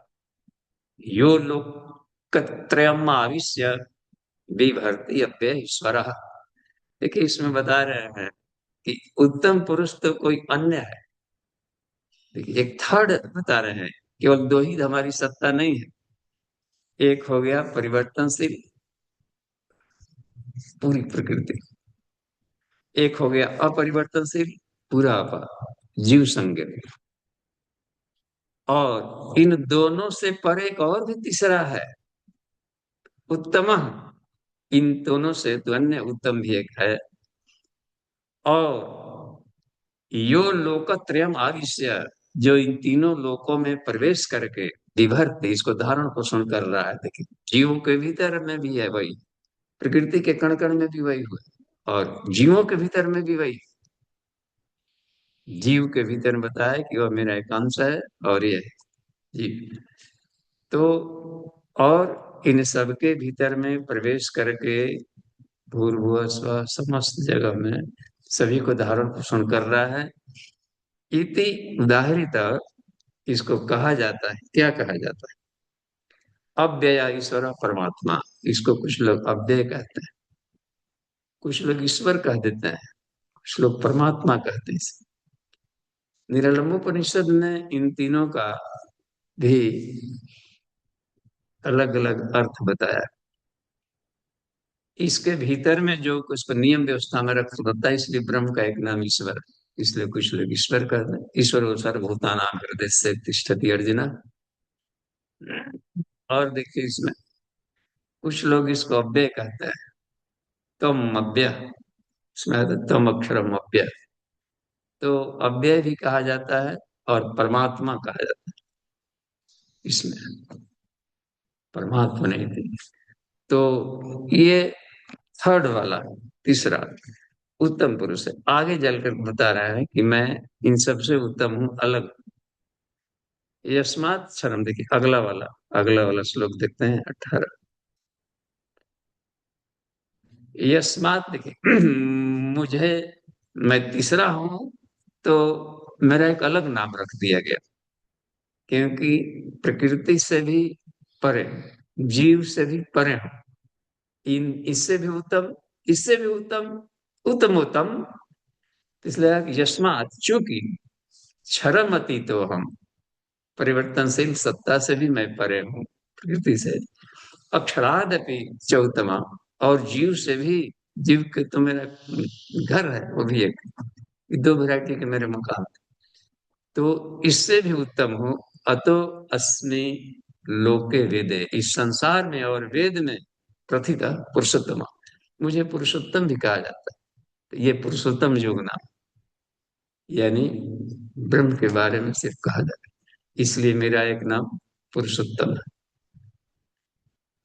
यो लोकत्रयम् आविश्य बिभर्ति अव्यय ईश्वरः। देखिए इसमें बता रहे हैं कि उत्तम पुरुष तो कोई अन्य है। देखिए एक थर्ड बता रहे हैं, केवल दो ही हमारी सत्ता नहीं है। एक हो गया परिवर्तनशील पूरी प्रकृति, एक हो गया अपरिवर्तनशील पूरा जीव संज्ञ। और इन दोनों से पर एक और भी तीसरा है, उत्तम। इन दोनों से तो अन्य उत्तम भी एक है। और यो लोकत्रयम आविश्य, जो इन तीनों लोकों में प्रवेश करके विभर्त इसको धारण पोषण कर रहा है। देखिए जीवों के भीतर में भी है वही, प्रकृति के कण कण में भी वही हुआ, और जीवों के भीतर में भी वही। जीव के भीतर बताया कि वह मेरा एक अंश है और ये है जीव। तो और इन सब के भीतर में प्रवेश करके भूर्भुव स्व समस्त जगह में सभी को धारण पोषण कर रहा है। इति उदाहरित, इसको कहा जाता है, क्या कहा जाता है? अव्यय ईश्वर परमात्मा। इसको कुछ लोग अव्यय कहते हैं, कुछ लोग ईश्वर कह देते हैं, कुछ लोग परमात्मा कहते हैं। निरलंबोपनिषद ने इन तीनों का भी अलग अलग अर्थ बताया। इसके भीतर में जो कुछ नियम व्यवस्था में रख होता है, इसलिए ब्रह्म का एक नाम ईश्वर है। इसलिए कुछ लोग ईश्वर कहते हैं, ईश्वर सर्वभूतानां हृदय से तिष्ठति अर्जुना। और देखिए इसमें कुछ लोग इसको अव्यय कहते हैं, तम अव्यय, उसमें आता है तम अक्षरम अव्यय। तो अव्यय भी कहा जाता है और परमात्मा कहा जाता है इसमें, परमात्मा नहीं थी। तो ये थर्ड वाला, तीसरा उत्तम पुरुष है। आगे चलकर बता रहा है कि मैं इन सबसे उत्तम हूं, अलग। यस्मात् क्षरम, देखिए अगला वाला श्लोक देखते हैं 18। यस्मात् देखिए मुझे, मैं तीसरा हूं, तो मेरा एक अलग नाम रख दिया गया, क्योंकि प्रकृति से भी परे, जीव से भी परे हूं। इन इससे भी उत्तम, इससे भी उत्तम, उत्तमोत्तम। इसलिए यस्मात्, चूंकि क्षरमति तो हम, परिवर्तनशील सत्ता से भी मैं परे हूँ, प्रकृति से। अक्षरादपि चौतमा, और जीव से भी, जीव के तो मेरा घर है, वो भी एक, दो वैरायटी के मेरे मकान। तो इससे भी उत्तम हूँ। अतो अस्मि लोके वेदे, इस संसार में और वेद में प्रथिता पुरुषोत्तम, मुझे पुरुषोत्तम भी कहा जाता है। तो ये पुरुषोत्तम योग नाम, यानी ब्रह्म के बारे में सिर्फ कहा जाता है, इसलिए मेरा एक नाम पुरुषोत्तम है।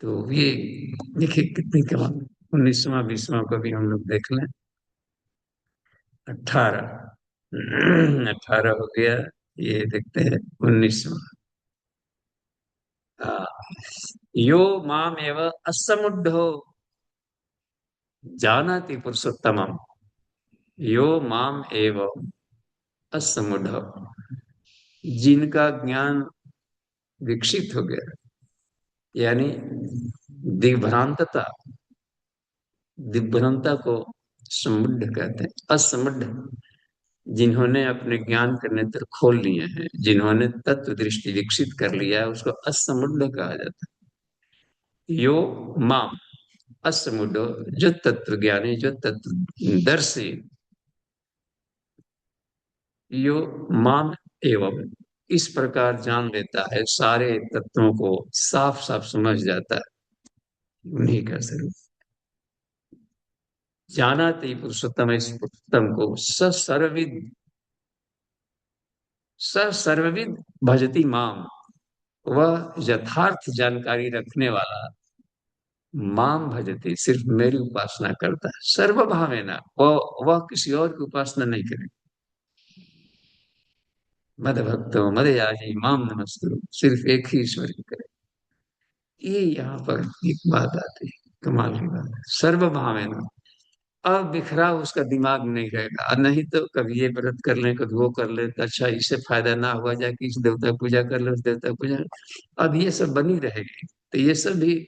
तो ये देखिए कितनी कमाल। 19वां 20वां को भी हम लोग देख लें। 18, 18 हो गया। ये देखते हैं 19वां। यो माम एव असमुद्धो जानाति पुरुषोत्तमम, यो माम एव असमुद्धो, जिनका ज्ञान विकसित हो गया, यानी दिग्भ्रांतता, दिग्भ्रांता को समुद्ध कहते हैं, असमुद्ध, जिन्होंने अपने ज्ञान के नेत्र खोल लिए हैं, जिन्होंने तत्व दृष्टि विकसित कर लिया है, उसको असमुद्ध कहा जाता है। यो माम, असमुद्ध, जो तत्व ज्ञानी, जो तत्व दर्शी, यो माम एवं, इस प्रकार जान लेता है, सारे तत्वों को साफ साफ समझ जाता है, उन्हीं का स्वरूप। जानाति पुरुषोत्तम, इस पुरुषोत्तम को सर्वविद भजति माम, वह यथार्थ जानकारी रखने वाला, माम भजति, सिर्फ मेरी उपासना करता है, सर्वभावेना, वह किसी और की उपासना नहीं करे। मद भक्तो मद याजी माम नमस्तु, सिर्फ एक ही ईश्वर की करे। ये यहाँ पर एक बात आती है, कमाल की बात है, सर्वभावेना। अब बिखरा उसका दिमाग नहीं रहेगा, और नहीं तो कभी ये व्रत कर लें, कभी वो कर लें, तो अच्छा इससे फायदा ना हुआ जाए कि इस देवता की पूजा कर ले, उस देवता की पूजा। अब ये सब बनी रहेगी, तो ये सब भी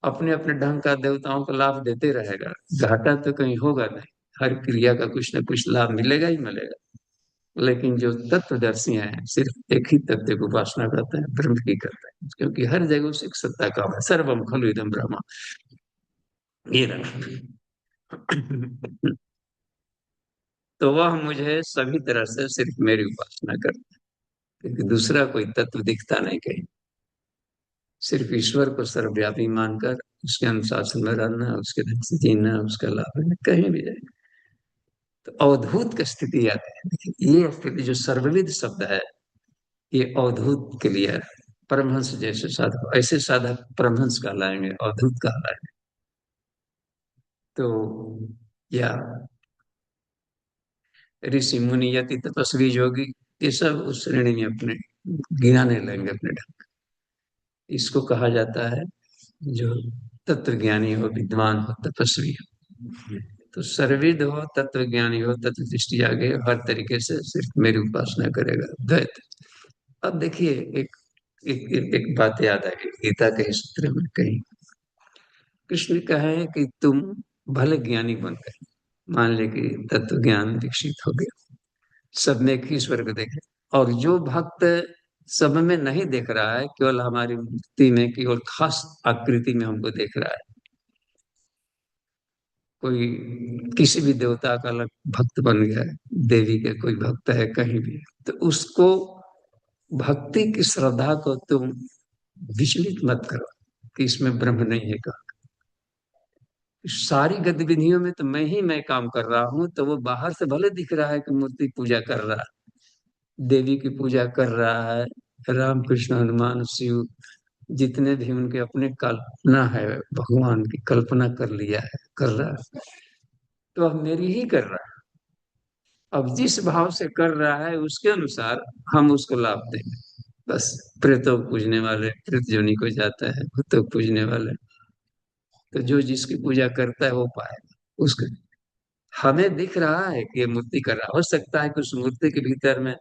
अपने अपने ढंग का देवताओं को लाभ देते रहेगा, घाटा तो कहीं होगा नहीं। हर क्रिया का कुछ न कुछ लाभ मिलेगा ही मिलेगा। लेकिन जो तत्वदर्शी हैं, सिर्फ एक ही तत्व की उपासना करते हैं, ब्रह्म की करते हैं, क्योंकि हर जगह उसी की सत्ता का है, सर्वम खलु इदम ब्रह्म, ये रहा। तो वह मुझे सभी तरह से सिर्फ मेरी उपासना करता है, क्योंकि दूसरा कोई तत्व दिखता नहीं कहीं। सिर्फ ईश्वर को सर्वव्यापी मानकर उसके अनुशासन में रहना, उसके ढंग से जीना, उसका लाभ लेना, कहीं भी जाए तो अवधूत की स्थिति आती है। देखिए ये स्थिति जो सर्वविद शब्द है, ये अवधूत के लिए है। परमहंस जैसे साधक, ऐसे साधक परमहंस कहलाएंगे, अवधूत कहलाएंगे। तो या ऋषि मुनि यति तपस्वी योगी, ये सब उस श्रेणी में अपने गिनाने लगेंगे अपने ढंग। इसको कहा जाता है जो तत्वज्ञानी हो, विद्वान हो, तपस्वी हो। तो सर्वविद हो, तत्वज्ञानी हो, तत्व दृष्टि आगे, हर तरीके से सिर्फ मेरी उपासना करेगा, द्वैत। अब देखिए एक बात याद आ गई, गीता के सूत्र में कहीं कृष्ण कहे कि तुम भले ज्ञानी बन गए, मान ले कि तत्व ज्ञान विकसित हो गया, सब में एक ही ईश्वर को देख रहे, और जो भक्त सब में नहीं देख रहा है, केवल हमारी मूर्ति में, केवल खास आकृति में हमको देख रहा है, कोई किसी भी देवता का अलग भक्त बन गया है, देवी के कोई भक्त है कहीं भी, तो उसको, भक्ति की श्रद्धा को तुम विचलित मत करो कि इसमें ब्रह्म नहीं है का। सारी गतिविधियों में तो मैं काम कर रहा हूँ, तो वो बाहर से भले दिख रहा है कि मूर्ति पूजा कर रहा है, देवी की पूजा कर रहा है, राम कृष्ण हनुमान शिव जितने भी उनके अपने कल्पना है, भगवान की कल्पना कर लिया है, कर रहा है, तो अब मेरी ही कर रहा है। अब जिस भाव से कर रहा है उसके अनुसार हम उसको लाभ देंगे। बस, प्रेतों को पूजने वाले प्रेत योनि को जाते हैं, भूतों को पूजने वाले, तो जो जिसकी पूजा करता है वो पाएगा उसके। हमें दिख रहा है कि ये मूर्ति कर रहा, हो सकता है कि उस मूर्ति के भीतर में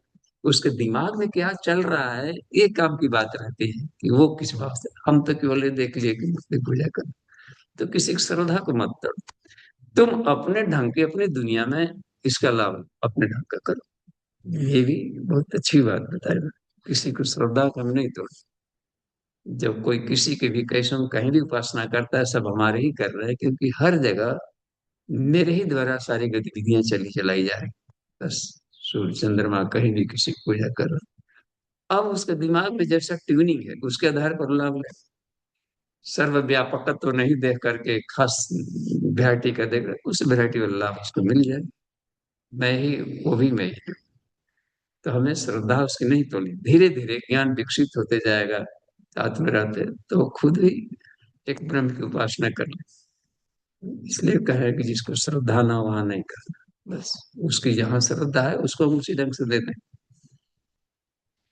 उसके दिमाग में क्या चल रहा है, ये काम की बात रहती है कि वो किस भाव से। हम तो केवल ये देख लिए कि मूर्ति पूजा कर, तो किसी की श्रद्धा को मत तोड़ो। तुम अपने ढंग की अपनी दुनिया में इसका लाभ अपने ढंग का करो। ये भी बहुत अच्छी बात बताई। किसी को श्रद्धा को हम नहीं तोड़। जब कोई किसी के भी कैसे कहीं भी उपासना करता है, सब हमारे ही कर रहे हैं, क्योंकि हर जगह मेरे ही द्वारा सारी गतिविधियां चली चलाई जा रही। बस, सूर्य चंद्रमा कहीं भी किसी की पूजा कर रहा, अब उसके दिमाग में जैसा ट्यूनिंग है उसके आधार पर लाभ ले। सर्वव्यापक तो नहीं देख करके खास वैरायटी का देख रहे, उस वैरायटी वाला लाभ उसको मिल जाए। मैं ही, वो भी मैं ही। तो हमें श्रद्धा उसकी नहीं तोड़नी। धीरे धीरे ज्ञान विकसित होते जाएगा, साथ में रहते तो वो खुद ही एक ब्रह्म की उपासना कर ले। इसलिए कहा है कि जिसको श्रद्धा ना वहां नहीं करना। बस, उसकी जहाँ श्रद्धा है उसको हम उसी ढंग से दे दें।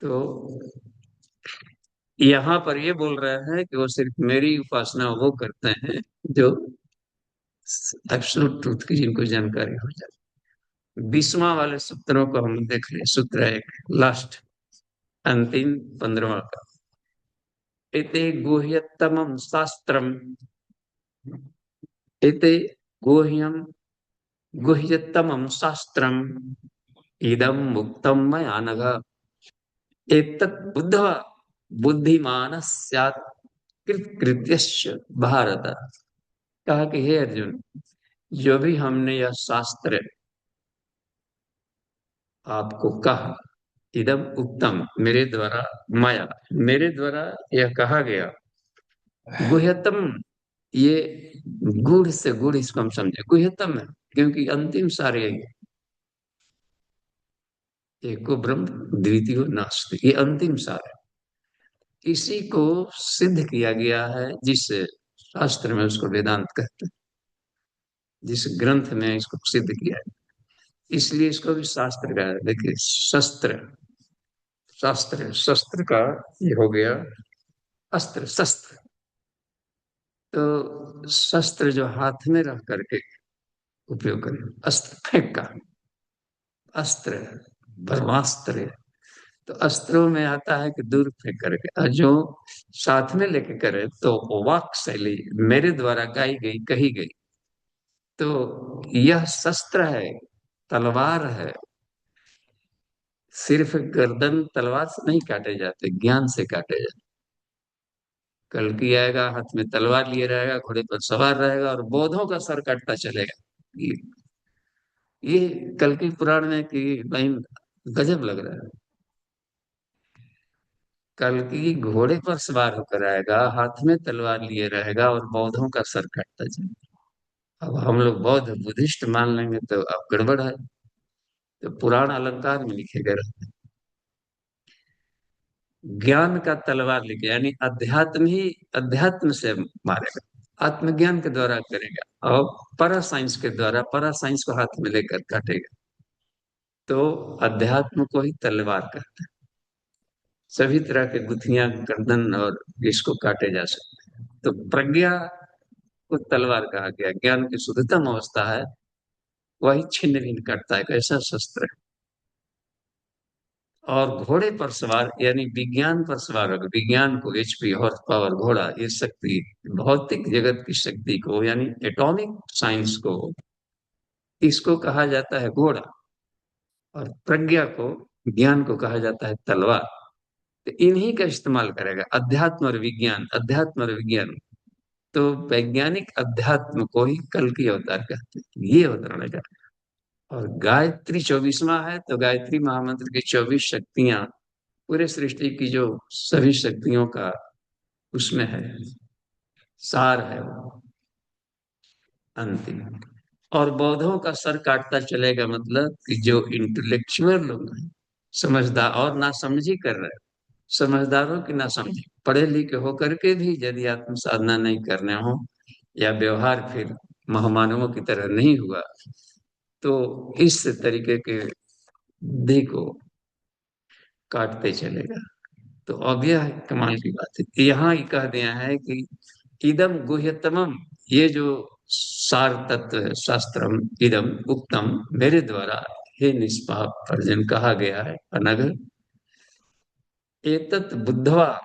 तो यहाँ पर ये बोल रहे हैं कि वो सिर्फ मेरी उपासना वो करते हैं जो एब्सोल्यूट ट्रूथ की जिनको जानकारी हो जाए। 20वां वाले सूत्रों को हम देख लें। सूत्र एक लास्ट, अंतिम 15वां का। एते गुह्यतमम शास्त्रम, एते गुह्यम गुह्यतमम शास्त्रम इदम मुक्तम मया नघ, एतत् बुद्ध्वा बुद्धिमान स्यात् कृतकृत्यश्च भारत। कहा कि हे अर्जुन, जो भी हमने यह शास्त्र आपको कहा, इदम उत्तम, मेरे द्वारा, माया, मेरे द्वारा यह कहा गया, गुह्यतम, ये गुड़ से गुड़ इसको हम समझे गुह्यतम है, क्योंकि अंतिम सार यही है। एको ब्रह्म द्वितीयो नास्ति, ये अंतिम सार है। इसी को सिद्ध किया गया है, जिस शास्त्र में उसको वेदांत कहते हैं, जिस ग्रंथ में इसको सिद्ध किया है, इसलिए इसको भी शास्त्र कहा है। देखिए, शस्त्र, शास्त्र, शस्त्र का ये हो गया अस्त्र, शस्त्र। तो शस्त्र जो हाथ में रख करके उपयोग करें, अस्त्र फेंक का, अस्त्र, ब्रह्मास्त्र। तो अस्त्रों में आता है कि दूर फेंक करके, और जो साथ में लेके करे तो वाक शैली मेरे द्वारा गाई गई, कही गई। तो यह शस्त्र है, तलवार है। सिर्फ गर्दन तलवार से नहीं काटे जाते, ज्ञान से काटे जाते। कल की आएगा, हाथ में तलवार लिए रहेगा, घोड़े पर सवार रहेगा और बौद्धों का सर काटता चलेगा। ये कल की पुराण में कि भाई गजब लग रहा है। कल की घोड़े पर सवार होकर आएगा, हाथ में तलवार लिए रहेगा और बौद्धों का सर काटता चलेगा। अब हम लोग बौद्ध बुद्धिस्ट मान लेंगे तो अब गड़बड़ है। तो पुराण अलंकार में लिखे गए रहते हैं, ज्ञान का तलवार लेके, यानी अध्यात्म ही अध्यात्म से मारेगा, आत्मज्ञान के द्वारा करेगा, और परा साइंस के द्वारा परा साइंस को हाथ में लेकर काटेगा। तो अध्यात्म को ही तलवार कहते हैं। सभी तरह के गुथियां, गर्दन और इसको काटे जा सकते हैं। तो प्रज्ञा को तलवार कहा गया, ज्ञान की शुद्धतम अवस्था है, वही छिन्न भिन्न करता है, एक ऐसा शस्त्र है। और घोड़े पर सवार यानी विज्ञान पर सवार होगा। विज्ञान को, एचपी, हॉर्स पावर, घोड़ा, ये शक्ति, भौतिक जगत की शक्ति को यानी एटॉमिक साइंस को, इसको कहा जाता है घोड़ा। और प्रज्ञा को, ज्ञान को कहा जाता है तलवार। तो इन्हीं का इस्तेमाल करेगा, अध्यात्म और विज्ञान, अध्यात्म और विज्ञान। तो वैज्ञानिक अध्यात्म को ही कल की अवतार कहते हैं, ये अवतरण है। और गायत्री 24वां है, तो गायत्री महामंत्र की 24 शक्तियां पूरे सृष्टि की जो सभी शक्तियों का उसमें है, सार है वो। अंतिम। और बौद्धों का सर काटता चलेगा, मतलब कि जो इंटेलेक्चुअल लोग हैं, समझदार और ना समझी कर रहे हैं, समझदारों की ना समझी, पढ़े लिखे होकर के भी यदि आत्म साधना नहीं करने हो, या व्यवहार फिर महामानवों की तरह नहीं हुआ, तो इस तरीके के बुद्धि को काटते चलेगा। तो अब यह कमाल की बात है, यहाँ ही कह दिया है कि इदम गुह्यतमम, ये जो सार तत्व है, शास्त्रम इदम उक्तम, मेरे द्वारा हे निष्पाप परिजन कहा गया है, अनग, एतत् बुद्धवा,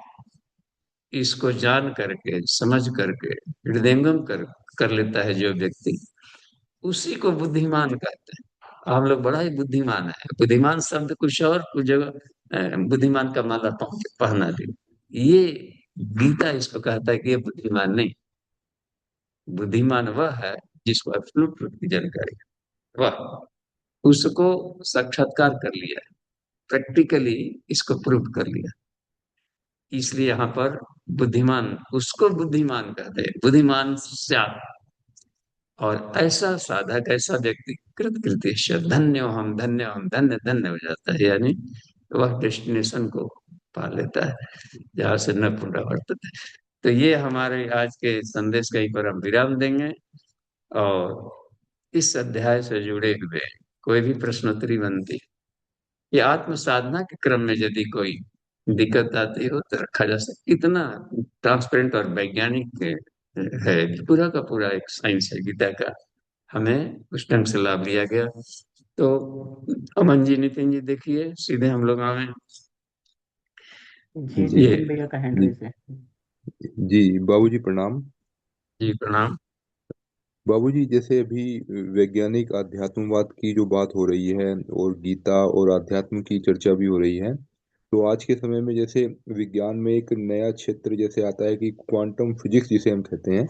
इसको जान करके समझ करके हृदयंगम कर लेता है जो व्यक्ति, उसी को बुद्धिमान कहते हैं। हम लोग बड़ा ही बुद्धिमान है, बुद्धिमान शब्द कुछ और कुछ जगह बुद्धिमान का माला पहना दे, ये गीता इसको कहता है कि ये बुद्धिमान नहीं। बुद्धिमान वह है जिसको एब्सोल्यूट ट्रुथ की जानकारी है, वह उसको साक्षात्कार कर लिया है, प्रैक्टिकली इसको प्रूव कर लिया। इसलिए यहाँ पर बुद्धिमान, उसको बुद्धिमान कहते हैं, बुद्धिमान स्यात्। और ऐसा साधक, ऐसा व्यक्ति कृतकृत्य धन्य हम धन्य धन्य हो जाता है, यानी वह डेस्टिनेशन को पा लेता है जहाँ से न पुनरावर्तित है। तो ये हमारे आज के संदेश का ही पर हम विराम देंगे। और इस अध्याय से जुड़े हुए कोई भी प्रश्नोत्तरी बनती है, ये आत्म साधना के क्रम में यदि कोई दिक्कत आती हो तो रखा जा सकता, इतना ट्रांसपेरेंट और वैज्ञानिक है कि पूरा का पूरा एक साइंस है गीता का, हमें उस ढंग से लाभ लिया गया। तो अमन जी, नितिन जी, देखिए सीधे हम लोग आए जी ये। नितिन भैया का हैंड जी रेज है। जी बाबूजी प्रणाम। जी प्रणाम। बाबूजी, जैसे अभी वैज्ञानिक आध्यात्मवाद की जो बात हो रही है और गीता और आध्यात्म की चर्चा भी हो रही है, तो आज के समय में जैसे विज्ञान में एक नया क्षेत्र जैसे आता है कि क्वांटम फिजिक्स जिसे हम कहते हैं,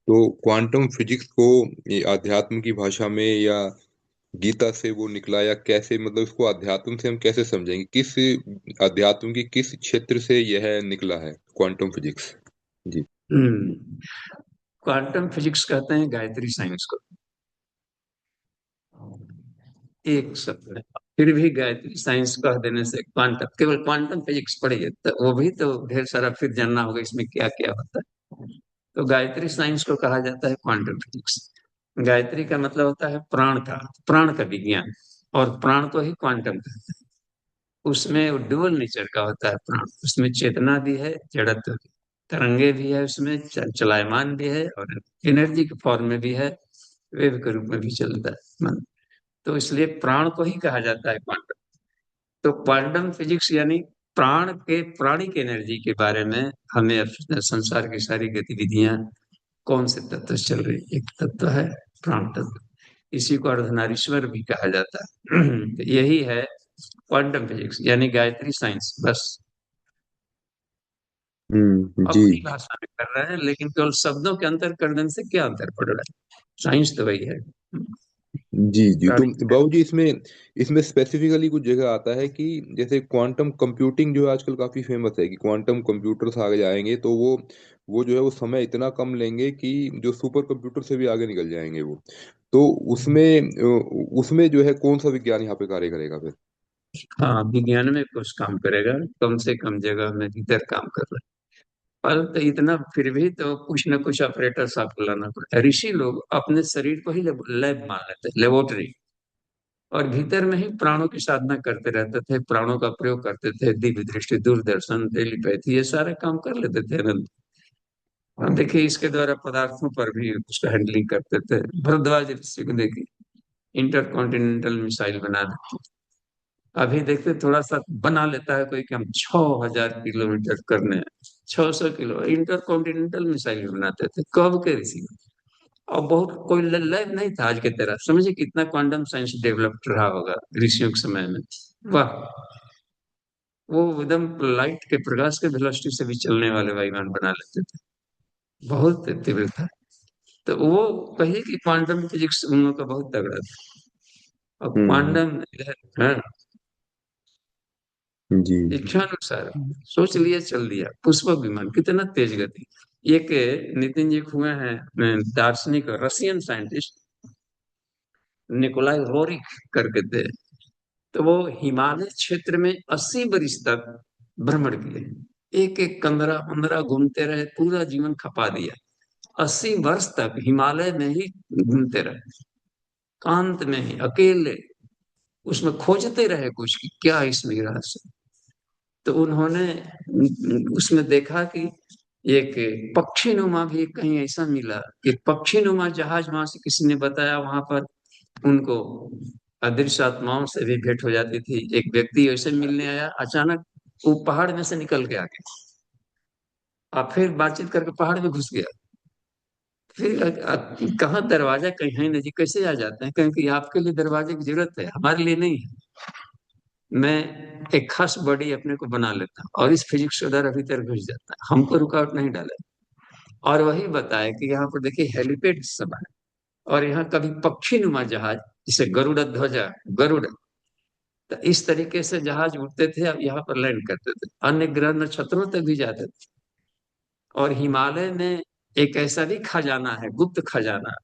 तो क्वांटम फिजिक्स को ये आध्यात्म की भाषा में या गीता से वो निकला, या कैसे, मतलब इसको अध्यात्म से हम कैसे समझेंगे, किस अध्यात्म की किस क्षेत्र से यह निकला है क्वांटम फिजिक्स? जी। क्वांटम फिजिक्स कहते हैं गायत्री साइंस को, एक शब्द है। फिर भी गायत्री साइंस कह देने से क्वांटम, केवल क्वांटम फिजिक्स पढ़िए तो वो भी तो ढेर सारा फिर जानना होगा इसमें क्या क्या होता है। तो गायत्री साइंस को कहा जाता है क्वांटम फिजिक्स। गायत्री का मतलब होता है प्राण का, प्राण का विज्ञान, और प्राण को ही क्वांटम कहते हैं। उसमें डुअल नेचर का होता है प्राण, उसमें चेतना भी है, जड़त्व भी, तरंगे भी है उसमें, चलायमान भी है, और एनर्जी के फॉर्म में भी है, वेव के रूप में भी चलता है मन। तो इसलिए प्राण को ही कहा जाता है क्वांटम। तो क्वांटम फिजिक्स यानी प्राण के, प्राणिक एनर्जी के बारे में हमें संसार की सारी गतिविधियां कौन से तत्व से चल रही, एक तत्व है प्राण तत्व, इसी को अर्धनारीश्वर भी कहा जाता है। तो यही है क्वांटम फिजिक्स यानी गायत्री साइंस, बस जी। अपनी भाषा में कर रहे हैं, लेकिन केवल शब्दों के अंतर कर देने से क्या अंतर पड़ रहा है, साइंस तो वही है। जी जी, तो प्राणी- बाबूजी इसमें इसमें स्पेसिफिकली कुछ जगह आता है कि जैसे क्वांटम कंप्यूटिंग जो है आजकल काफी फेमस है, कि क्वांटम कंप्यूटर्स आगे जाएंगे तो वो जो है वो समय इतना कम लेंगे कि जो सुपर कंप्यूटर से भी आगे निकल जाएंगे वो। तो उसमें जो है कौन सा विज्ञान यहाँ पे कार्य करेगा फिर? हाँ, विज्ञान में कुछ काम करेगा, कम से कम जगह में भीतर काम कर रहा है। पर तो इतना फिर भी तो कुछ न कुछ ऑपरेटर्स आपको लाना पड़ता है। ऋषि लोग अपने शरीर को ही लैब मान लेते हैं, लेबोरेटरी, और भीतर में ही प्राणों की साधना करते रहते थे, प्राणों का प्रयोग करते थे, दिव्य दृष्टि, दूरदर्शन, टेलीपैथी, ये सारे काम कर लेते थे अनंत। हम देखिए इसके द्वारा पदार्थों पर भी उसका हैंडलिंग करते थे। भरद्वाज ऋषि को देखिए, इंटरकॉन्टिनेंटल मिसाइल बना देते। अभी देखते थोड़ा सा बना लेता है कोई कि हम 6,000 किलोमीटर करने, 600 किलो इंटरकॉन्टिनेंटल मिसाइल बनाते थे कब के ऋषि। और बहुत कोई लैब नहीं था आज के तरह, समझे कितना क्वांटम साइंस डेवलप्ड रहा होगा ऋषियों के समय में। वाह, वो एकदम लाइट के प्रकाश के वेलोसिटी से भी चलने वाले वायुयान बना लेते थे, बहुत तीव्र था। तो वो कहिए कि क्वांटम फिजिक्स उन लोगों का बहुत तगड़ा था। और हम्म। क्वांटम है, जी। इच्छानुसार सोच लिया चल दिया, पुष्पक विमान कितना तेज गति, एक नितिन जी हुए हैं दार्शनिक रशियन साइंटिस्ट निकोलाई रोरिक करके थे। तो वो हिमालय क्षेत्र में 80 वर्ष तक भ्रमण किए, एक एक कंदरा पंदरा घूमते रहे, पूरा जीवन खपा दिया। 80 वर्ष तक हिमालय में ही घूमते रहे, कांत में ही अकेले, उसमें खोजते रहे कुछ कि क्या इसमें रहस्य। तो उन्होंने उसमें देखा कि एक पक्षी नुमा भी कहीं ऐसा मिला, एक पक्षी नुमा जहाज वहां से किसी ने बताया, वहां पर उनको अदृश्य आत्माओं से भी भेंट हो जाती थी। एक व्यक्ति ऐसे मिलने आया, अचानक वो पहाड़ में से निकल के आ गया और फिर बातचीत करके पहाड़ में घुस गया। फिर कहाँ दरवाजा कहीं है नहीं जी, कैसे आ जाते हैं? क्योंकि आपके लिए दरवाजे की जरूरत है, हमारे लिए नहीं है। मैं एक खास बॉडी अपने को बना लेता हूँ और इस फिजिक्स के द्वारा भीतर घुस जाता है, हमको रुकावट नहीं डाले। और वही बताया कि यहाँ पर देखिए हेलीपैड सब है, और यहाँ कभी पक्षी नुमा जहाज, जिसे गरुड़ ध्वजा, गरुड़, तो इस तरीके से जहाज उड़ते थे, अब यहाँ पर लैंड करते थे, अन्य ग्रह नक्षत्रों तक भी जाते थे। और हिमालय में एक ऐसा भी खजाना है, गुप्त खजाना,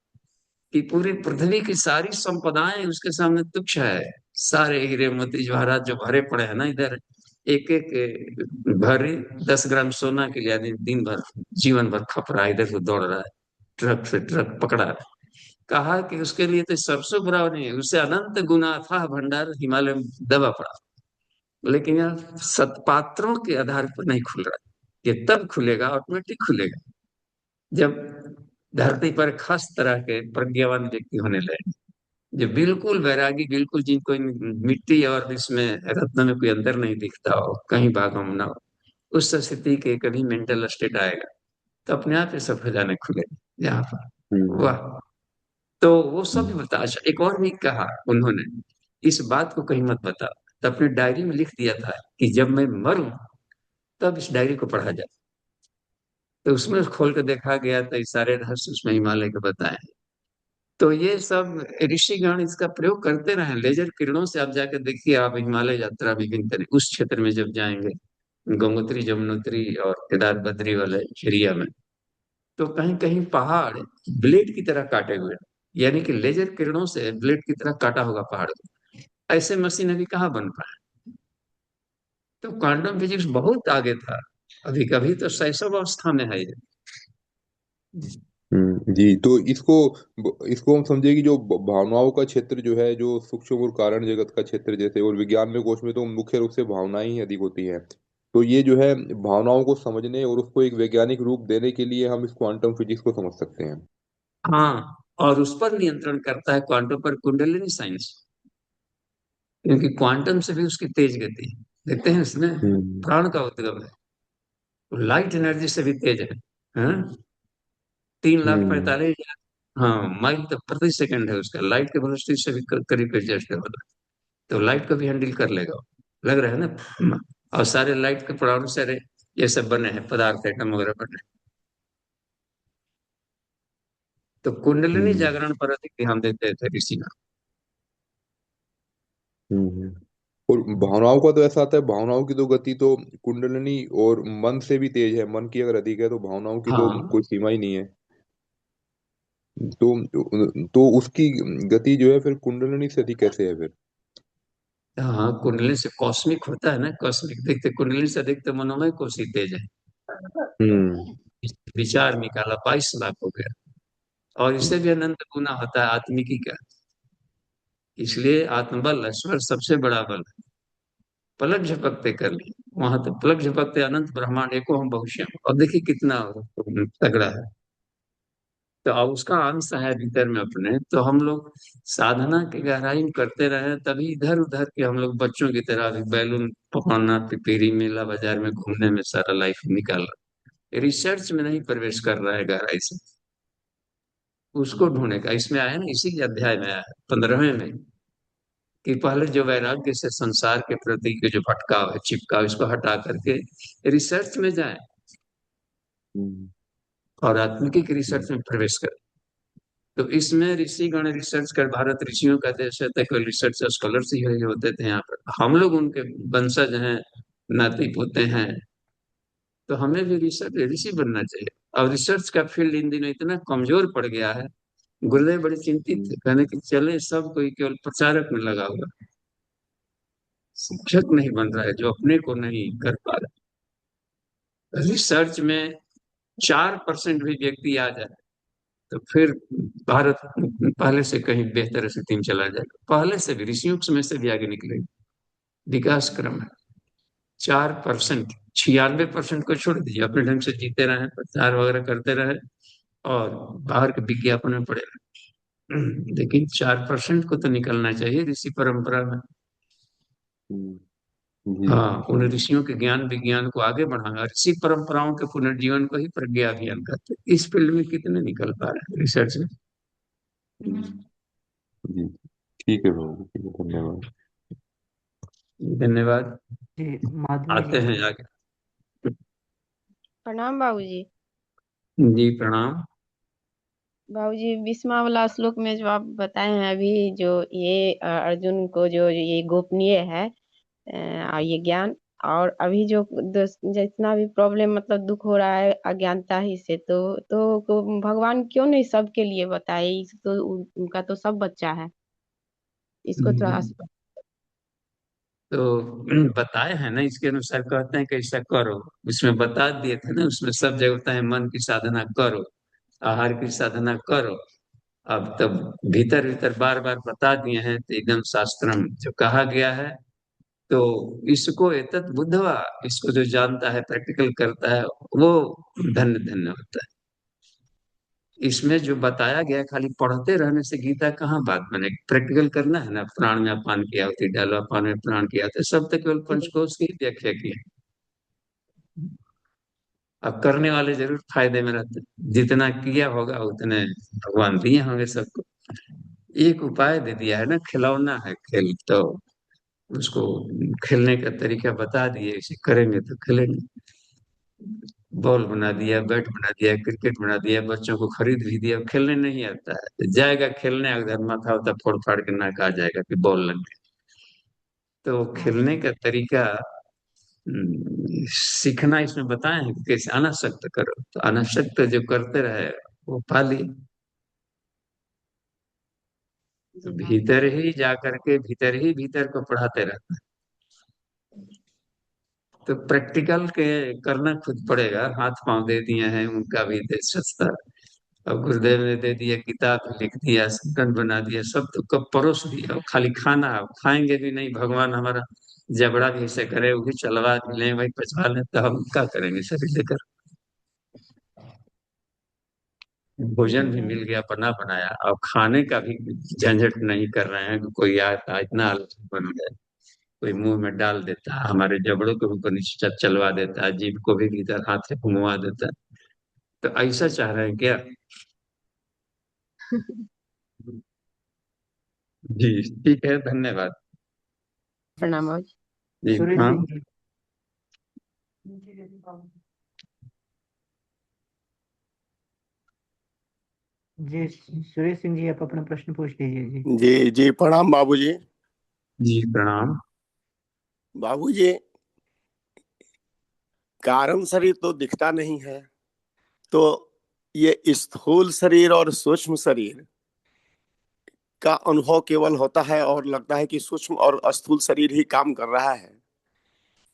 कि पूरी पृथ्वी की सारी संपदाएं उसके सामने तुच्छ है। सारे हीरे मोती जवाहरात जो भरे पड़े हैं ना इधर, एक एक भरी 10 ग्राम सोना के लिए आदमी दिन भर जीवन भर खप रहा है, इधर से दौड़ रहा है, ट्रक से ट्रक पकड़ा है। कहा कि उसके लिए तो सबसे बुरा नहीं है, उसे अनंत गुना अथाह भंडार हिमालय में दबा पड़ा। लेकिन यह सत्पात्रों के आधार पर नहीं खुल रहा, ये तब खुलेगा, ऑटोमेटिक खुलेगा, जब धरती पर खास तरह के प्रज्ञावान व्यक्ति होने लगे, जो बिल्कुल वैरागी, बिल्कुल जिनको इन मिट्टी और इसमें रत्न में कोई अंतर नहीं दिखता हो, कहीं भागम ना हो, उस स्थिति के कभी मेंटल स्टेट आएगा, तो अपने आप ये सब खजाने खुलेंगे यहाँ पर। हम्म। वाह। तो वो सब भी हम्म। बता। अच्छा, एक और भी कहा उन्होंने, इस बात को कहीं मत बता। तो अपनी डायरी में लिख दिया था कि जब मैं मरूं तब इस डायरी को पढ़ा जाए। तो उसमें खोल कर देखा गया तो ये सारे रहस्य उसमें हिमालय के बताए हैं। तो ये सब ऋषिगण इसका प्रयोग करते रहे, लेजर किरणों से आप जाकर देखिए, आप हिमालय यात्रा विभिन्न तरह उस क्षेत्र में जब जाएंगे, गंगोत्री जमुनोत्री और केदार बद्री वाले एरिया में, तो कहीं कहीं पहाड़ ब्लेड की तरह काटे हुए हैं। यानी कि लेजर किरणों से ब्लेड की तरह काटा होगा पहाड़ को। ऐसे मशीन अभी कहाँ बन पाए। तो क्वांटम फिजिक्स बहुत आगे था, अभी कभी तो शैशव अवस्था में है ये। जी, तो इसको हम समझे कि जो भावनाओं का क्षेत्र जो है, जो सूक्ष्म और कारण जगत का क्षेत्र जैसे, और विज्ञान में कोश में तो मुख्य रूप से भावनाएं ही अधिक होती हैं। तो ये जो है भावनाओं को समझने और उसको एक वैज्ञानिक रूप देने के लिए हम इस क्वांटम फिजिक्स को समझ सकते हैं। हाँ, और उस पर नियंत्रण करता है क्वांटम पर कुंडलिनी साइंस, क्योंकि क्वांटम से भी उसकी तेज गति है। देखते हैं इसमें हम्म। प्राण का उद्गम है, लाइट एनर्जी से भी तेज है। हाँ, 3,45,000, हाँ, माइल तक प्रति सेकंड है उसका, लाइट के वेलोसिटी से भी करीब एडजस्ट है। तो लाइट को भी हैंडल कर लेगा वो। लग रहा है ना। और सारे लाइट के परमाणु सारे ये सब बने हैं पदार्थ, एटम वगैरह बने हैं। तो कुंडलिनी हम्म। जागरण पर अधिक ध्यान देते थे ऋषि। हम्म। और भावनाओं का तो ऐसा आता है, भावनाओं की तो गति तो कुंडलिनी और मन से भी तेज है। मन की अगर अधिक है तो भावनाओं की तो हाँ कोई सीमा ही नहीं है। तो उसकी गति जो है फिर कुंडलिनी से अधिक कैसे है फिर? हाँ, कुंडली से कॉस्मिक होता है ना, कॉस्मिक देखते, कुंडली से देखते मनोमय कोशी तेज है। हम्म। विचार निकाला 22 लाख हो गया। और इससे भी अनंत गुना होता है आत्मिकी का। इसलिए आत्मबल ईश्वर सबसे बड़ा बल है। पलक झपकते कर लिए, वहां तो पलक झपकते अनंत ब्रह्मांड एको हम बहुश्याम, अब देखिए कितना तगड़ा है। तो अब उसका अंश है भीतर में अपने, तो हम लोग साधना की गहराई में करते रहे, तभी इधर उधर के हम लोग बच्चों की तरह अभी बैलून पकड़ना, पिपीरी मेला बाजार में घूमने में सारा लाइफ निकाल रहा, रिसर्च में नहीं प्रवेश कर रहा है गहराई से। उसको ढूंढने का इसमें आया ना, इसी अध्याय में आया है 15वें में, कि पहले जो वैराग्य से संसार के प्रति के जो भटकाव है, चिपकाव, इसको हटा करके रिसर्च में जाए हम्म। और आत्मिकी की हम्म। रिसर्च में प्रवेश करें। तो इसमें ऋषिगण रिसर्च कर, भारत ऋषियों का देश है, तो कोई रिसर्च स्कॉलर्स ही होते थे यहाँ पर, हम लोग उनके वंशज हैं, नाती पोते हैं। तो हमें भी ऋषि बनना चाहिए। और रिसर्च का फील्ड इन दिनों इतना कमजोर पड़ गया है। गुरुदेव बड़े चिंतित थे, कहने कि चले सब कोई केवल प्रचारक में लगा हुआ, शिक्षक नहीं बन रहा है, जो अपने को नहीं कर पा रहा। रिसर्च में 4% भी व्यक्ति आ जाए तो फिर भारत पहले से कहीं बेहतर स्थिति में चला जाएगा। पहले से भी ऋषियों में से भी आगे निकलेगा। विकास क्रम है। 4%, 96% को छोड़ दीजिए, अपने ढंग से जीते रहे, प्रचार वगैरह करते रहे और बाहर के विज्ञापन में पड़े रहे, लेकिन 4% को तो निकलना चाहिए ऋषि परंपरा में। हम्म, जी। हाँ, उन ऋषियों के ज्ञान विज्ञान को आगे बढ़ाना, ऋषि परंपराओं के पुनर्जीवन को ही प्रज्ञा अभियान कहते हैं। इस फील्ड में कितने निकल पा रहे हैं रिसर्च में। जी, ठीक है बाबू, ठीक है, धन्यवाद। धन्यवाद। जी माधवी आते जी। हैं आगे। प्रणाम बाबूजी। जी प्रणाम। बाबूजी, 20वां वाला श्लोक में जो आप बताए हैं अभी, जो ये अर्जुन को जो ये गोपनीय है, और ये ज्ञान, और अभी जो जितना भी प्रॉब्लम मतलब दुख हो रहा है अज्ञानता ही से, तो भगवान क्यों नहीं सबके लिए बताए? तो उनका तो सब बच्चा है, इसको थोड़ा तो बताए हैं ना, इसके अनुसार कहते हैं कि ऐसा करो। उसमें बता दिए थे ना, उसमें सब जगह होता है मन की साधना करो, आहार की साधना करो। अब तब भीतर भीतर बार बार बता दिए हैं, तो एकदम शास्त्रम जो कहा गया है। तो इसको एतत् बुद्धवा, इसको जो जानता है, प्रैक्टिकल करता है, वो धन्य धन्य होता है। इसमें जो बताया गया, खाली पढ़ते रहने से गीता कहाँ बात बनेगी, प्रैक्टिकल करना है ना। प्राण में अपान की आहुति डालो, अपान में प्राण की आहुति, सब तक केवल पंचकोश की ही व्याख्या की है। अब करने वाले जरूर फायदे में रहते हैं, जितना किया होगा उतने भगवान दिए होंगे सबको। एक उपाय दे दिया है ना, खिलौना है खेल, तो उसको खेलने का तरीका बता दिए, इसे करेंगे तो खेलेंगे। बॉल बना दिया, बैट बना दिया, क्रिकेट बना दिया, बच्चों को खरीद भी दिया, अब खेलने नहीं आता है तो जाएगा खेलने, अगर माथा होता फोड़ फाड़ के नाक आ जाएगा कि बॉल लग गया। तो खेलने का तरीका सीखना इसमें बताए हैं कि कैसे अनासक्त करो, तो अनासक्त जो करते रहे वो पाली। तो भीतर ही जा करके भीतर ही भीतर को पढ़ाते रहते हैं। तो प्रैक्टिकल के करना खुद पड़ेगा। हाथ पांव दे दिए हैं, उनका भी दे सस्ता। अब गुरुदेव ने दे दिया, किताब भी लिख दिया, संकल्प बना दिया, सब तो कब परोस दिया। अब खाली खाना, अब खाएंगे भी नहीं, भगवान हमारा जबड़ा भी ऐसे करे, वो भी चलवा भी लें, वही पचवा लें, तो हम क्या करेंगे शरीर लेकर। भोजन भी मिल गया बना बनाया, अब खाने का भी झंझट नहीं कर रहे हैं कि कोई आता इतना आलसी बन गया, कोई मुंह में डाल देता है, हमारे जबड़ों को भी ऊपर नीचे चलवा देता है, जीभ को भी भीतर हाथ से घुमवा देता है। तो ऐसा चाह रहे हैं क्या? जी ठीक है, धन्यवाद। प्रणाम बाबूजी। जी सुरेश हाँ। सिंह जी। जी सुरेश सिंह जी, आप अपना प्रश्न पूछ लीजिए जी। जी जी, प्रणाम बाबूजी। जी प्रणाम। बाबूजी, कारण शरीर तो दिखता नहीं है, तो ये स्थूल शरीर और सूक्ष्म शरीर का अनुभव केवल होता है और लगता है कि सूक्ष्म और स्थूल शरीर ही काम कर रहा है,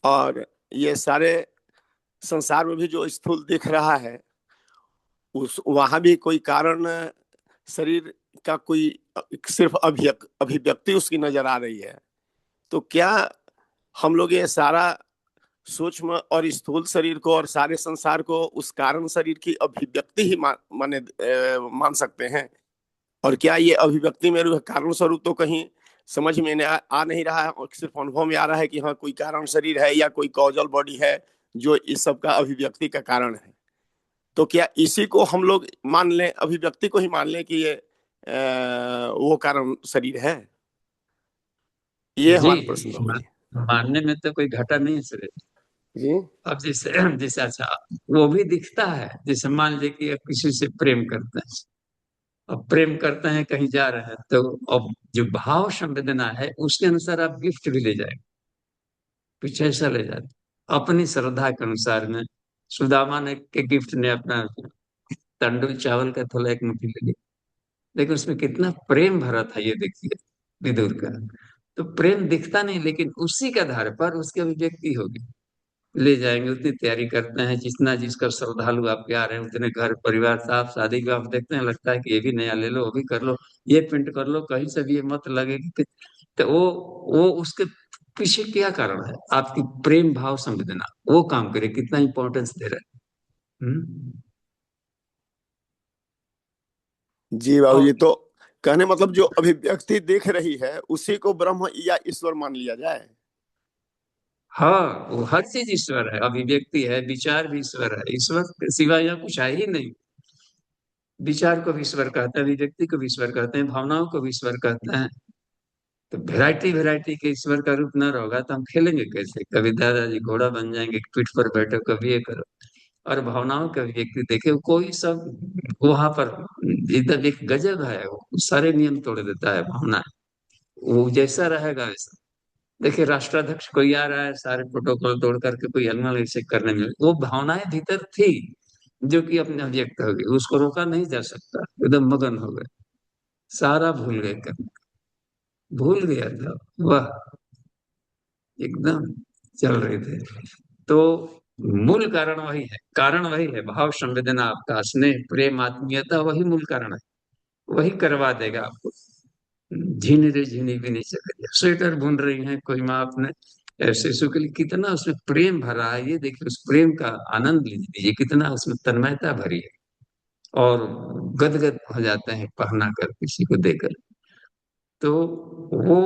और ये सारे संसार में भी जो स्थूल दिख रहा है उस वहां भी कोई कारण शरीर का कोई सिर्फ अभिव्यक्ति उसकी नजर आ रही है। तो क्या हम लोग ये सारा सूक्ष्म और स्थूल शरीर को और सारे संसार को उस कारण शरीर की अभिव्यक्ति ही मान सकते हैं? और क्या ये अभिव्यक्ति में कारण स्वरूप तो कहीं समझ में आ नहीं रहा है, और सिर्फ अनुभव में आ रहा है कि हाँ कोई कारण शरीर है या कोई कॉजल बॉडी है जो इस सब का अभिव्यक्ति का कारण है? तो क्या इसी को हम लोग मान लें, अभिव्यक्ति को ही मान लें कि ये वो कारण शरीर है? ये जी हमारा प्रश्न बाबूजी। मानने में तो कोई घाटा नहीं है सर। जी अब जैसे जैसे अच्छा, वो भी दिखता है। जैसे मान लीजिए कि अब किसी से प्रेम करते हैं, अब प्रेम करते हैं, कहीं जा रहे हैं, तो अब जो भाव संवेदना है उसके अनुसार आप गिफ्ट भी ले जाएंगे, कुछ ऐसा ले जाते अपनी श्रद्धा के अनुसार में। सुदामा ने के गिफ्ट ने अपना तंदूर चावल का थोड़ा एक मुट्ठी ले लिया, लेकिन उसमें कितना प्रेम भरा था ये देखिए विदुर का। तो प्रेम दिखता नहीं, लेकिन उसी के आधार पर उसकी अभिव्यक्ति होगी। ले जाएंगे, उतनी तैयारी करते हैं, जितना जिसका श्रद्धालु आपके आ रहे हैं उतने घर परिवार साफ शादी का आप देखते हैं, लगता है कि ये भी नया ले लो, वो भी कर लो, ये प्रिंट कर लो, कहीं से भी ये मत लगे तो वो उसके पीछे क्या कारण है? आपकी प्रेम भाव संवेदना वो काम करे, कितना इंपॉर्टेंस दे रहा है। जी बाबू और जी, तो कहने मतलब जो अभिव्यक्ति दिख रही है उसी को ब्रह्म या ईश्वर मान लिया जाए। हाँ, वो हर चीज ईश्वर है, अभिव्यक्ति है, विचार भी ईश्वर है, ईश्वर के सिवा यहाँ कुछ है ही नहीं। विचार को भी ईश्वर कहते हैं, अभिव्यक्ति को भी ईश्वर कहते हैं, भावनाओं को भी ईश्वर कहते हैं। तो वैरायटी वैरायटी के ईश्वर का रूप न होगा तो हम खेलेंगे कैसे? कभी दादाजी घोड़ा बन जाएंगे, पीठ पर बैठो, कभी ये करो। और भावनाओं का व्यक्ति देखे, कोई सब वहां पर एकदम एक गजब है, वो सारे नियम तोड़ देता है भावना। वो जैसा रहेगा वैसा। देखिए राष्ट्राध्यक्ष कोई आ रहा है, सारे प्रोटोकॉल तोड़ करके कोई एनुअल ऐसे करने में, वो भावनाएं भीतर थी जो कि अपने अभिव्यक्त हो गई, उसको रोका नहीं जा सकता, एकदम मगन हो गए, सारा भूल गए, भूल गया था वह, एकदम चल रहे थे। तो मूल कारण वही है, कारण वही है, भाव संवेदना, आपका स्नेह प्रेम आत्मीयता, वही मूल कारण है। वही करवा देगा आपको। झिन रे झिनी भी नहीं चलेगा, स्वेटर बुन रही है कोई माँ अपने शिशु के लिए, कितना उसमें प्रेम भरा है, ये देखिए उस प्रेम का आनंद लीजिए, कितना उसमें तन्मयता भरी है। और गदगद हो जाते हैं पहना कर किसी को देकर। तो वो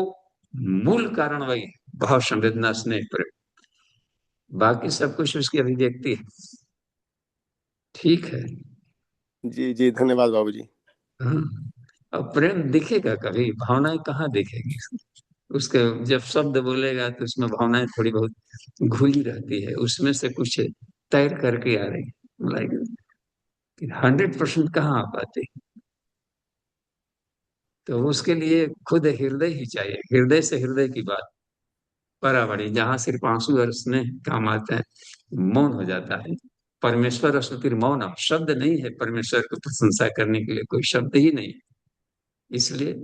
मूल कारण वही है, भाव संवेदना स्नेह प्रेम, बाकी सब कुछ उसकी अभिव्यक्ति है। ठीक है। जी जी, धन्यवाद बाबू जी। हाँ। अब प्रेम दिखेगा कभी? भावनाएं कहाँ दिखेगी उसके? जब शब्द बोलेगा तो उसमें भावनाएं थोड़ी बहुत घुली रहती है, उसमें से कुछ तैर करके आ रही है, लाइक 100% कहाँ आ पाती। तो उसके लिए खुद हृदय ही चाहिए, हृदय से हृदय की बात बराबरी, जहां सिर्फ आंसू और स्नेह काम आते हैं, मौन हो जाता है। परमेश्वर स्तुति मौन शब्द नहीं है, परमेश्वर को प्रशंसा करने के लिए कोई शब्द ही नहीं, इसलिए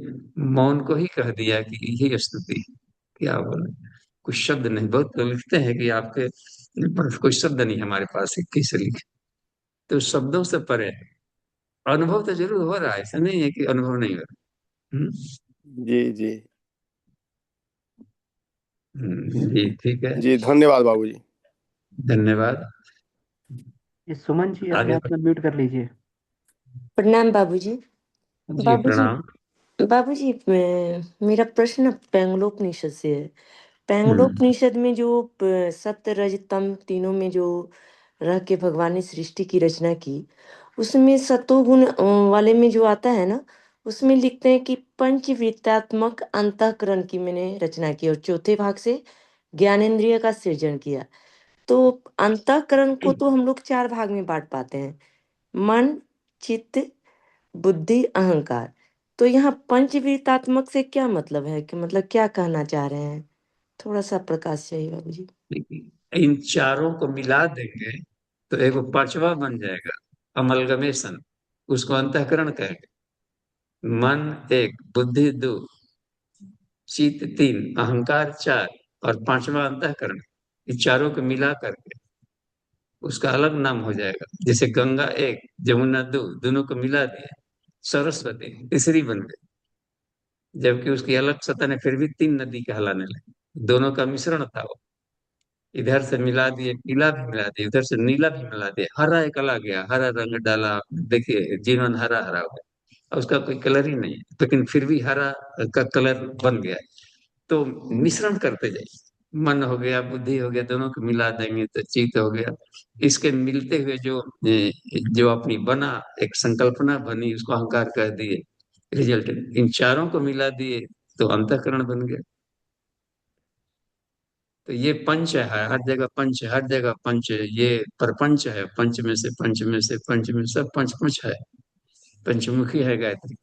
मौन को ही कह दिया कि यही स्तुति। क्या बोले, कुछ शब्द नहीं। बहुत लोग लिखते हैं कि आपके पर कोई शब्द नहीं हमारे पास है, कैसे लिखे? तो शब्दों से परे है। अनुभव तो जरूर हो रहा है, ऐसा नहीं है कि अनुभव नहीं हो रहा। जी जी जी ठीक है। जी, धन्यवाद बाबू जी। धन्यवाद। ये सुमन जी अपने आगे आप को म्यूट कर लीजिए। प्रणाम बाबूजी। जी बाबूजी प्रणाम। बाबूजी मेरा प्रश्न पैंगलोपनिषद से है। हम्म पैंगलोपनिषद में जो सत्य रज तम तीनों में जो रह के भगवान ने सृष्टि की रचना की, उसमें सतोगुण वाले में जो आता है ना, उसमें लिखते हैं कि पंचवृत्तात्मक अंतःकरण की मैंने रचना की और चौथे भाग से ज्ञानेंद्रिय का सृजन किया। तो अंतःकरण को तो हम लोग चार भाग में बांट पाते हैं, मन, चित्त, बुद्धि, अहंकार। तो यहाँ पंचवीतात्मक से क्या मतलब है, कि मतलब क्या कहना चाह रहे हैं? थोड़ा सा प्रकाश चाहिए बाबूजी। इन चारों को मिला देंगे तो एक पांचवा बन जाएगा, अमलगमेशन। उसको अंतःकरण कहेंगे। मन एक, बुद्धि दो, चित्त तीन, अहंकार चार, और पांचवा अंतःकरण। इन चारों को मिला करके उसका अलग नाम हो जाएगा। जैसे गंगा एक, जमुना दो, दोनों को मिला दिया सरस्वती, तीसरी बन गई। जबकि उसकी अलग सतह ने फिर भी तीन नदी कहलाने लगी, दोनों का मिश्रण था वो। इधर से मिला दिए, पीला भी मिला दिए, उधर से नीला भी मिला दिया, हरा एक अलग गया, हरा रंग डाला, देखिए जीवन हरा हरा हो गया। और उसका कोई कलर ही नहीं है, लेकिन फिर भी हरा का कलर बन गया। तो मिश्रण करते जाइए, मन हो गया, बुद्धि हो गया, दोनों को मिला देंगे तो चित्त हो गया। इसके मिलते हुए जो अपनी बना, एक संकल्पना बनी, उसको अहंकार कह दिए। रिजल्ट इन चारों को मिला दिए तो अंतःकरण बन गया। तो ये पंच है, हर जगह पंच है, हर जगह पंच है, ये प्रपंच है, पंच में से पंच में से पंच में सब पंच पंच है। पंचमुखी है गायत्री।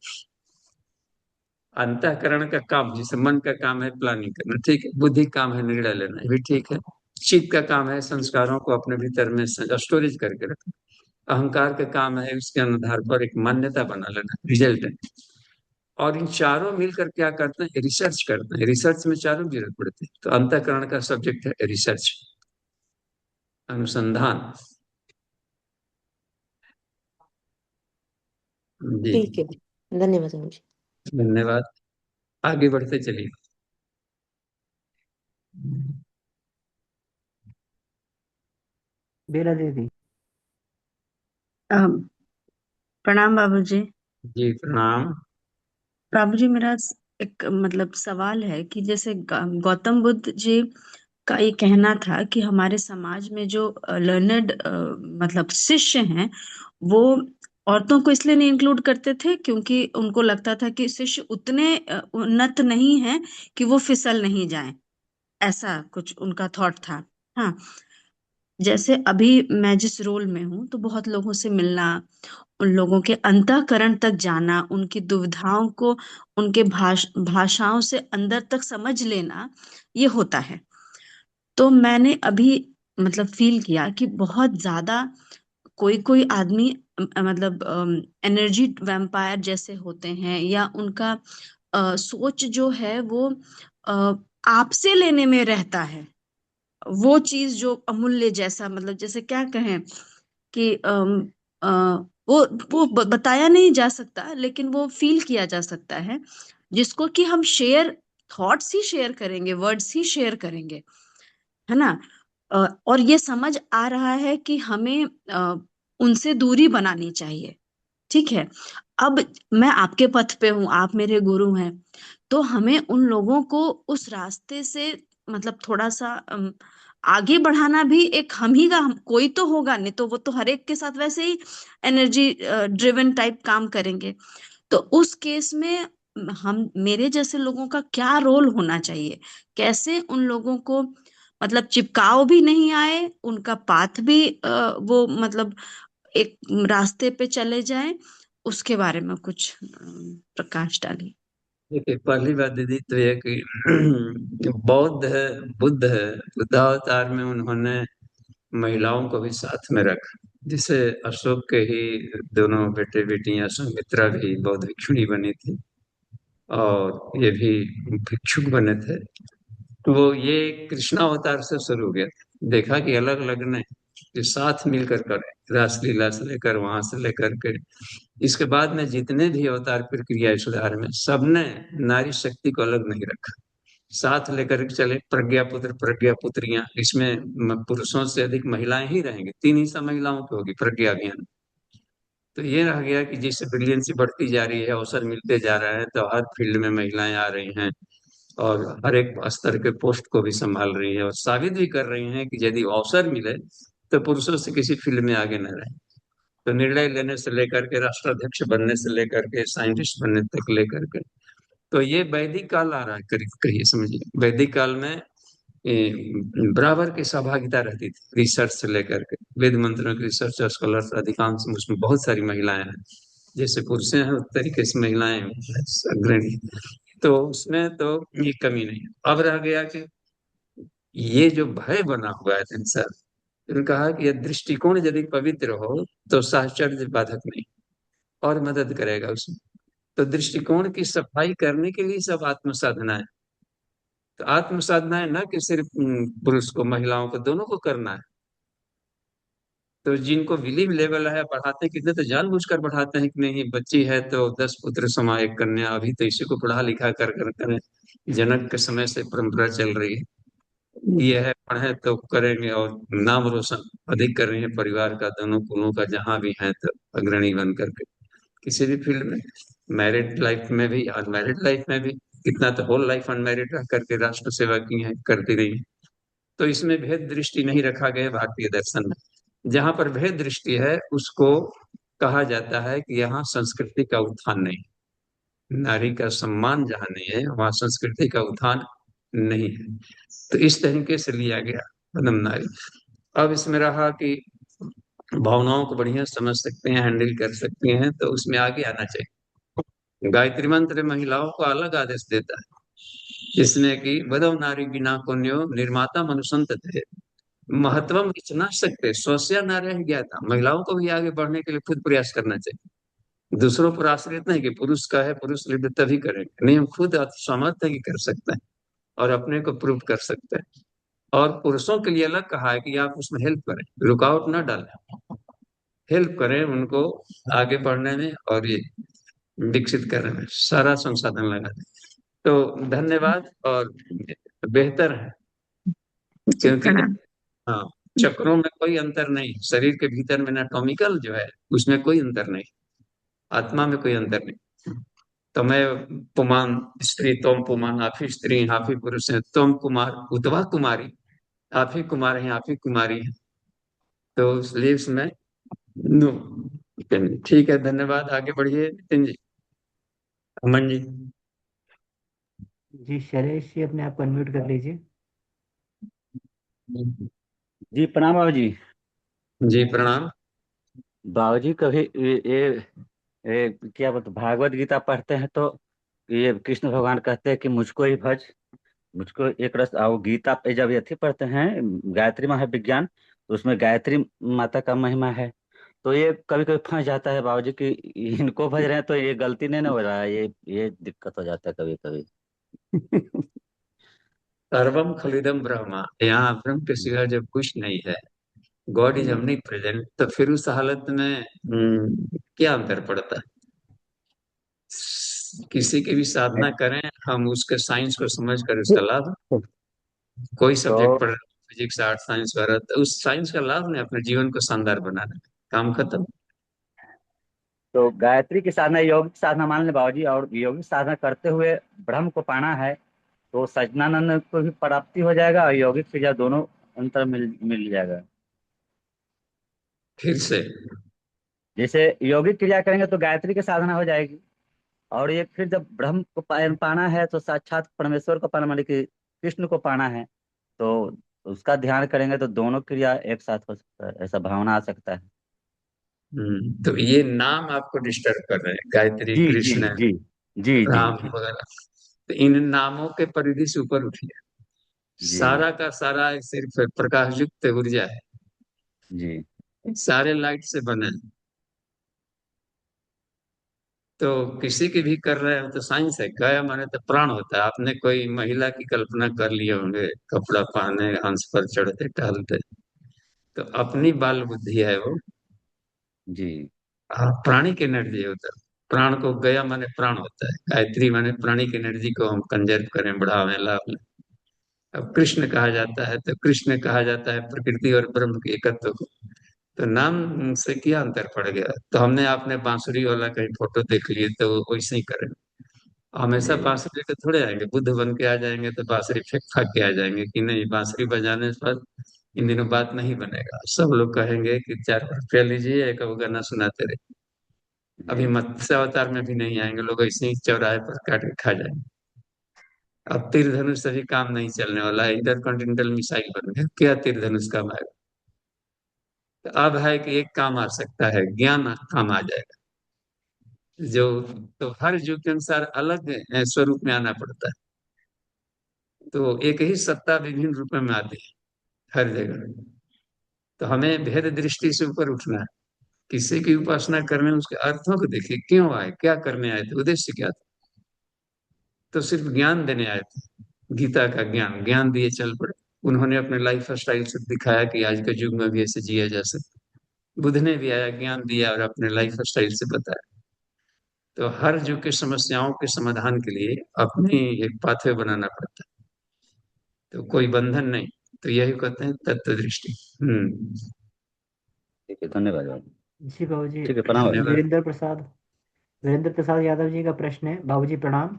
अंतःकरण का काम, जैसे मन का काम है प्लानिंग करना, ठीक है, बुद्धि काम है निर्णय लेना, ये भी ठीक है। चित्त का काम है संस्कारों को अपने भीतर में स्टोरेज करके रखना। अहंकार का काम है उसके आधार पर एक मान्यता बना लेना, रिजल्ट है। और इन चारों मिलकर क्या करते हैं, रिसर्च करते हैं। रिसर्च में चारों की जरूरत पड़ती है। तो अंतःकरण का सब्जेक्ट है रिसर्च, अनुसंधान। जी ठीक है, धन्यवाद स्वामी जी। धन्यवाद। आगे बढ़ते चलिए। बेला दीदी। प्रणाम बाबूजी। जी प्रणाम। बाबूजी मेरा एक मतलब सवाल है कि जैसे गौतम बुद्ध जी का ये कहना था कि हमारे समाज में जो लर्नड मतलब शिष्य हैं वो औरतों को इसलिए नहीं इंक्लूड करते थे क्योंकि उनको लगता था कि शिष्य उतने उन्नत नहीं हैं कि वो फिसल नहीं जाएं। ऐसा कुछ उनका थॉट था। हाँ, जैसे अभी मैं जिस रोल में हूँ तो बहुत लोगों से मिलना, उन लोगों के अंतःकरण तक जाना, उनकी दुविधाओं को उनके भाषाओं से अंदर तक समझ लेना, ये होता है। तो मैंने अभी मतलब फील किया कि बहुत ज्यादा कोई कोई आदमी मतलब एनर्जी वैम्पायर जैसे होते हैं, या उनका सोच जो है वो अ, आपसे लेने में रहता है। वो चीज जो अमूल्य जैसा, मतलब जैसे क्या कहें कि अ, वो बताया नहीं जा सकता, लेकिन वो फील किया जा सकता है, जिसको कि हम शेयर, थॉट्स ही शेयर करेंगे, वर्ड्स ही शेयर करेंगे, है ना। और ये समझ आ रहा है कि हमें उनसे दूरी बनानी चाहिए। ठीक है। अब मैं आपके पथ पे हूँ, आप मेरे गुरु हैं, तो हमें उन लोगों को उस रास्ते से मतलब थोड़ा सा आगे बढ़ाना भी एक हम ही का, कोई तो होगा, नहीं तो वो तो हर एक के साथ वैसे ही एनर्जी ड्रिवन टाइप काम करेंगे। तो उस केस में हम, मेरे जैसे लोगों का क्या रोल होना चाहिए, कैसे उन लोगों को मतलब चिपकाव भी नहीं आए, उनका पाथ भी वो मतलब एक रास्ते पे चले जाएं, उसके बारे में कुछ प्रकाश डालिए। देखिए पहली बात दीदी तो ये कि बौद्ध है, बुद्ध है, बुद्धावतार में उन्होंने महिलाओं को भी साथ में रखा। जिसे अशोक के ही दोनों बेटे बेटियां सुमित्रा भी बौद्ध भिक्षुणी बनी थी और ये भी भिक्षुक बने थे। तो वो ये कृष्णा अवतार से शुरू हो गया। देखा कि अलग अलग ने जो साथ मिलकर करे, रासलीला से लेकर वहां से लेकर के इसके बाद में जितने भी अवतार प्रक्रिया इस सुधार में सबने नारी शक्ति को अलग नहीं रखा, साथ लेकर के चले। प्रज्ञा पुत्र प्रज्ञा पुत्रियां, इसमें पुरुषों से अधिक महिलाएं ही रहेंगी, 3 हिस्सा महिलाओं की होगी प्रज्ञा अभियान। तो ये रह गया कि जैसे ब्रिलियंसी बढ़ती जा रही है, अवसर मिलते जा रहे हैं, तो हर फील्ड में महिलाएं आ रही हैं और हर एक स्तर के पोस्ट को भी संभाल रही है और साबित भी कर रही हैं कि यदि अवसर मिले तो पुरुषों से किसी फील्ड में आगे न रहे। तो निर्णय लेने से लेकर के राष्ट्राध्यक्ष बनने से लेकर के साइंटिस्ट बनने तक लेकर के, तो ये वैदिक काल आ रहा है करीब, कहिए समझिए। वैदिक काल में बराबर की सहभागिता रहती थी, रिसर्च से लेकर के वेद मंत्रों की रिसर्च स्कॉलर अधिकांश उसमें बहुत सारी महिलाएं हैं। जैसे पुरुष हैं उस तरीके से महिलाएं अग्रणी। तो उसमें तो ये कमी नहीं है। अब रह गया कि ये जो भय बना हुआ है संसार, उन्होंने कहा कि यह दृष्टिकोण यदि पवित्र हो तो साहचर्य बाधक नहीं और मदद करेगा उसमें। तो दृष्टिकोण की सफाई करने के लिए सब आत्म साधना है। तो आत्म साधना है ना कि सिर्फ पुरुष को महिलाओं को दोनों को करना है। तो जिनको बिलीव लेवल है बढ़ाते हैं, कितने तो जानबूझकर बढ़ाते हैं कि नहीं बच्ची है तो 10 पुत्र समा 1 कन्या, अभी तो इसी को पढ़ा लिखा कर करें। जनक के समय से परंपरा चल रही है ये है, पढ़े तो करेंगे और नाम रोशन अधिक कर रही है परिवार का, दोनों कुलों का, जहां भी है तो अग्रणी बन करके किसी भी फील्ड में, मैरिड लाइफ में भी अनमैरिड लाइफ में भी। कितना तो होल लाइफ अनमैरिड रह करके राष्ट्र सेवा की है, करती रही है। तो इसमें भेद दृष्टि नहीं रखा गया भारतीय दर्शन में। जहां पर भेद दृष्टि है उसको कहा जाता है कि यहाँ संस्कृति का उत्थान नहीं, नारी का सम्मान जहाँ नहीं है वहां संस्कृति का उत्थान नहीं है। तो इस तरीके से लिया गया पदम नारी। अब इसमें रहा कि भावनाओं को बढ़िया समझ सकते हैं, हैंडल कर सकते हैं, तो उसमें आगे आना चाहिए। गायत्री मंत्र महिलाओं को अलग आदेश देता है, जिसमें कि वदव नारी बिना पुण्यो निर्माता मनुसंत थे। महत्वम रचना सकते स्वस्य नार्य ज्ञाता, महिलाओं को भी आगे बढ़ने के लिए खुद प्रयास करना चाहिए। दूसरों पर आश्रित नहीं कि पुरुष का है, पुरुष लिख तभी करेंगे, नहीं, हम खुद समर्थ है कि कर सकते हैं और अपने को प्रूव कर सकते हैं। और पुरुषों के लिए अलग कहा है कि आप उसमें हेल्प करें, रुकावट ना डालें, हेल्प करें उनको आगे बढ़ने में और ये विकसित करने में सारा संसाधन लगा दें। तो धन्यवाद, और बेहतर है क्योंकि हाँ, चक्रों में कोई अंतर नहीं, शरीर के भीतर में एनाटॉमिकल जो है उसमें कोई अंतर नहीं, आत्मा में कोई अंतर नहीं। तो मैं पुमान स्त्री, तुम पुमान, आप ही स्त्री आप ही पुरुष हैं, तुम कुमार उतवा कुमारी, आप ही कुमार हैं आप ही कुमारी हैं। तो इसलिए उसमें नो। ठीक है, धन्यवाद, आगे बढ़िए नितिन जी, अमन जी। जी शैलेश जी, अपने आप को अनम्यूट कर लीजिए। जी प्रणाम बाबू जी। जी प्रणाम। बाबू जी कभी क्या बोलते, भागवत गीता पढ़ते हैं तो ये कृष्ण भगवान कहते हैं कि मुझको ही भज, मुझको एक रस आओ। गीता पे जब यथी पढ़ते हैं गायत्री महाविज्ञान, तो उसमें गायत्री माता का महिमा है। तो ये कभी कभी फंस जाता है बाबू जी कि इनको भज रहे हैं तो ये गलती नहीं ना हो रहा है, ये दिक्कत हो जाता है कभी कभी। सर्वम खलिदम ब्रह्मा, यहाँ ब्रह्म के सिवा जब कुछ नहीं है, गॉड इज omnipresent प्रेजेंट, तो फिर उस हालत में क्या अंतर पड़ता है? किसी की भी साधना करें हम, उसके साइंस को समझ कर उसका लाभ, कोई सब्जेक्ट तो पढ़, फिजिक्स आर्ट साइंस वगैरह, तो उस साइंस का लाभ ने अपने जीवन को शानदार बनाना है, काम खत्म। तो गायत्री की साधना यौगिक साधना मान लें बाबूजी, और यौगिक साधना करते हुए ब्रह्म को पाना है, तो सच्चिदानंद को भी प्राप्ति हो जाएगा और यौगिक क्रिया दोनों अंतर मिल मिल जाएगा। फिर से जैसे यौगिक क्रिया करेंगे तो गायत्री की साधना हो जाएगी, और ये फिर जब ब्रह्म को पाना है तो साक्षात परमेश्वर को पाना, माने कि कृष्ण को पाना है, तो उसका ध्यान करेंगे तो दोनों क्रिया एक साथ हो सकता है, ऐसा भावना आ सकता है। तो ये नाम आपको डिस्टर्ब कर रहे हैं, गायत्री, जी जी कृष्ण, जी जी जी राम जी वगैरह, तो इन नामों के परिधि से ऊपर उठिए। जी सारा का सारा सिर्फ प्रकाश युक्त ऊर्जा है, जी सारे लाइट से बने हैं। तो किसी की भी कर रहे हो तो साइंस है, गया माने तो प्राण होता है। आपने कोई महिला की कल्पना कर लिए होंगे, कपड़ा पहने हंस पर चढ़ते टहलते, तो अपनी बाल बुद्धि है वो। जी प्राणी की एनर्जी होता है, प्राण को गया माने प्राण होता है, गायत्री माने प्राणी की एनर्जी को हम कंजर्व करें, बढ़ावें, लाभ लें। अब कृष्ण कहा जाता है तो कृष्ण कहा जाता है प्रकृति और ब्रह्म के एकत्व को, तो नाम से क्या अंतर पड़ गया? तो हमने आपने बांसुरी वाला कहीं फोटो देख लिए तो वैसे ही करें, हमेशा जी बांसुरी लेके थोड़े आएंगे, बुद्ध बन के आ जाएंगे तो बांसुरी फेंक फाक के आ जाएंगे कि नहीं, बांसुरी बजाने पर इन दिनों बात नहीं बनेगा, सब लोग कहेंगे कि 4 रुपया लीजिए एक अब गाना सुनाते रहे। अभी जी मत्स्य अवतार में भी नहीं आएंगे लोग, ऐसे ही चौराहे पर काट के खा जाएंगे। अब तीर धनुष से भी काम नहीं चलने वाला है, इंटर कॉन्टिनेंटल मिसाइल बन गया, क्या तीर धनुष काम आएगा? तो अब है कि एक काम आ सकता है, ज्ञान काम आ जाएगा, जो तो हर युग के अनुसार अलग स्वरूप में आना पड़ता है। तो एक ही सत्ता विभिन्न रूपों में आती है हर जगह। तो हमें भेद दृष्टि से ऊपर उठना है, किसी की उपासना करने में उसके अर्थों को देखिए, क्यों आए, क्या करने आए थे, उद्देश्य क्या था? तो सिर्फ ज्ञान देने आए थे, गीता का ज्ञान, ज्ञान दिए चल पड़े। उन्होंने अपने लाइफ स्टाइल से दिखाया कि आज के युग में भी ऐसे जिया जा सकता। बुद्ध ने भी आया, ज्ञान दिया और अपने लाइफ स्टाइल से बताया। तो हर युग की समस्याओं के समाधान के लिए अपनी एक पाथवे बनाना पड़ता है, तो कोई बंधन नहीं। तो यही कहते हैं तत्व दृष्टि। ठीक है, धन्यवाद बाबू। जी बाबू जी। ठीक है, प्रणाम बाबू। धन्यवाद। वीरेंद्र प्रसाद यादव जी का प्रश्न है। बाबूजी प्रणाम।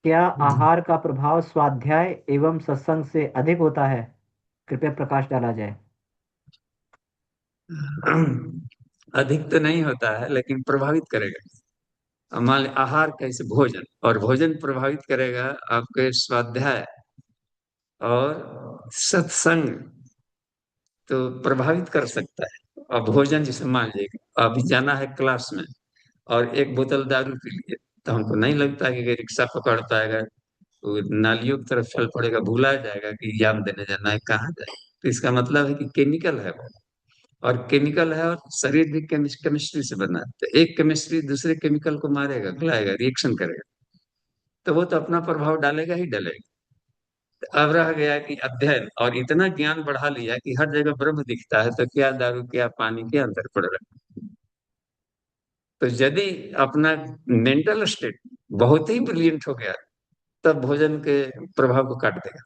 क्या आहार का प्रभाव स्वाध्याय एवं सत्संग से अधिक होता है? कृपया प्रकाश डाला जाए। अधिक तो नहीं होता है लेकिन प्रभावित करेगा। अब मान लीजिए आहार कैसे, भोजन, और भोजन प्रभावित करेगा आपके स्वाध्याय और सत्संग, तो प्रभावित कर सकता है। और भोजन जैसे मान लीजिए अभी जाना है क्लास में और एक बोतल दारू पी लिए, तो हमको नहीं लगता कि रिक्शा पकड़ पाएगा, वो नालियों की तरफ चल पड़ेगा, भूला जाएगा कि एग्जाम देने जाना है, कहाँ जाए। तो इसका मतलब है कि केमिकल है वो, और केमिकल है और शरीर भी केमिस्ट्री से बना है। तो एक केमिस्ट्री दूसरे केमिकल को मारेगा, गलाएगा, रिएक्शन करेगा, तो वो तो अपना प्रभाव डालेगा ही डालेगा। तो अब रह गया कि अध्ययन, और इतना ज्ञान बढ़ा लिया कि हर जगह ब्रह्म दिखता है, तो क्या दारू क्या पानी के अंदर पड़ रहा है। तो यदि अपना मेंटल स्टेट बहुत ही ब्रिलियंट हो गया, तब भोजन के प्रभाव को काट देगा।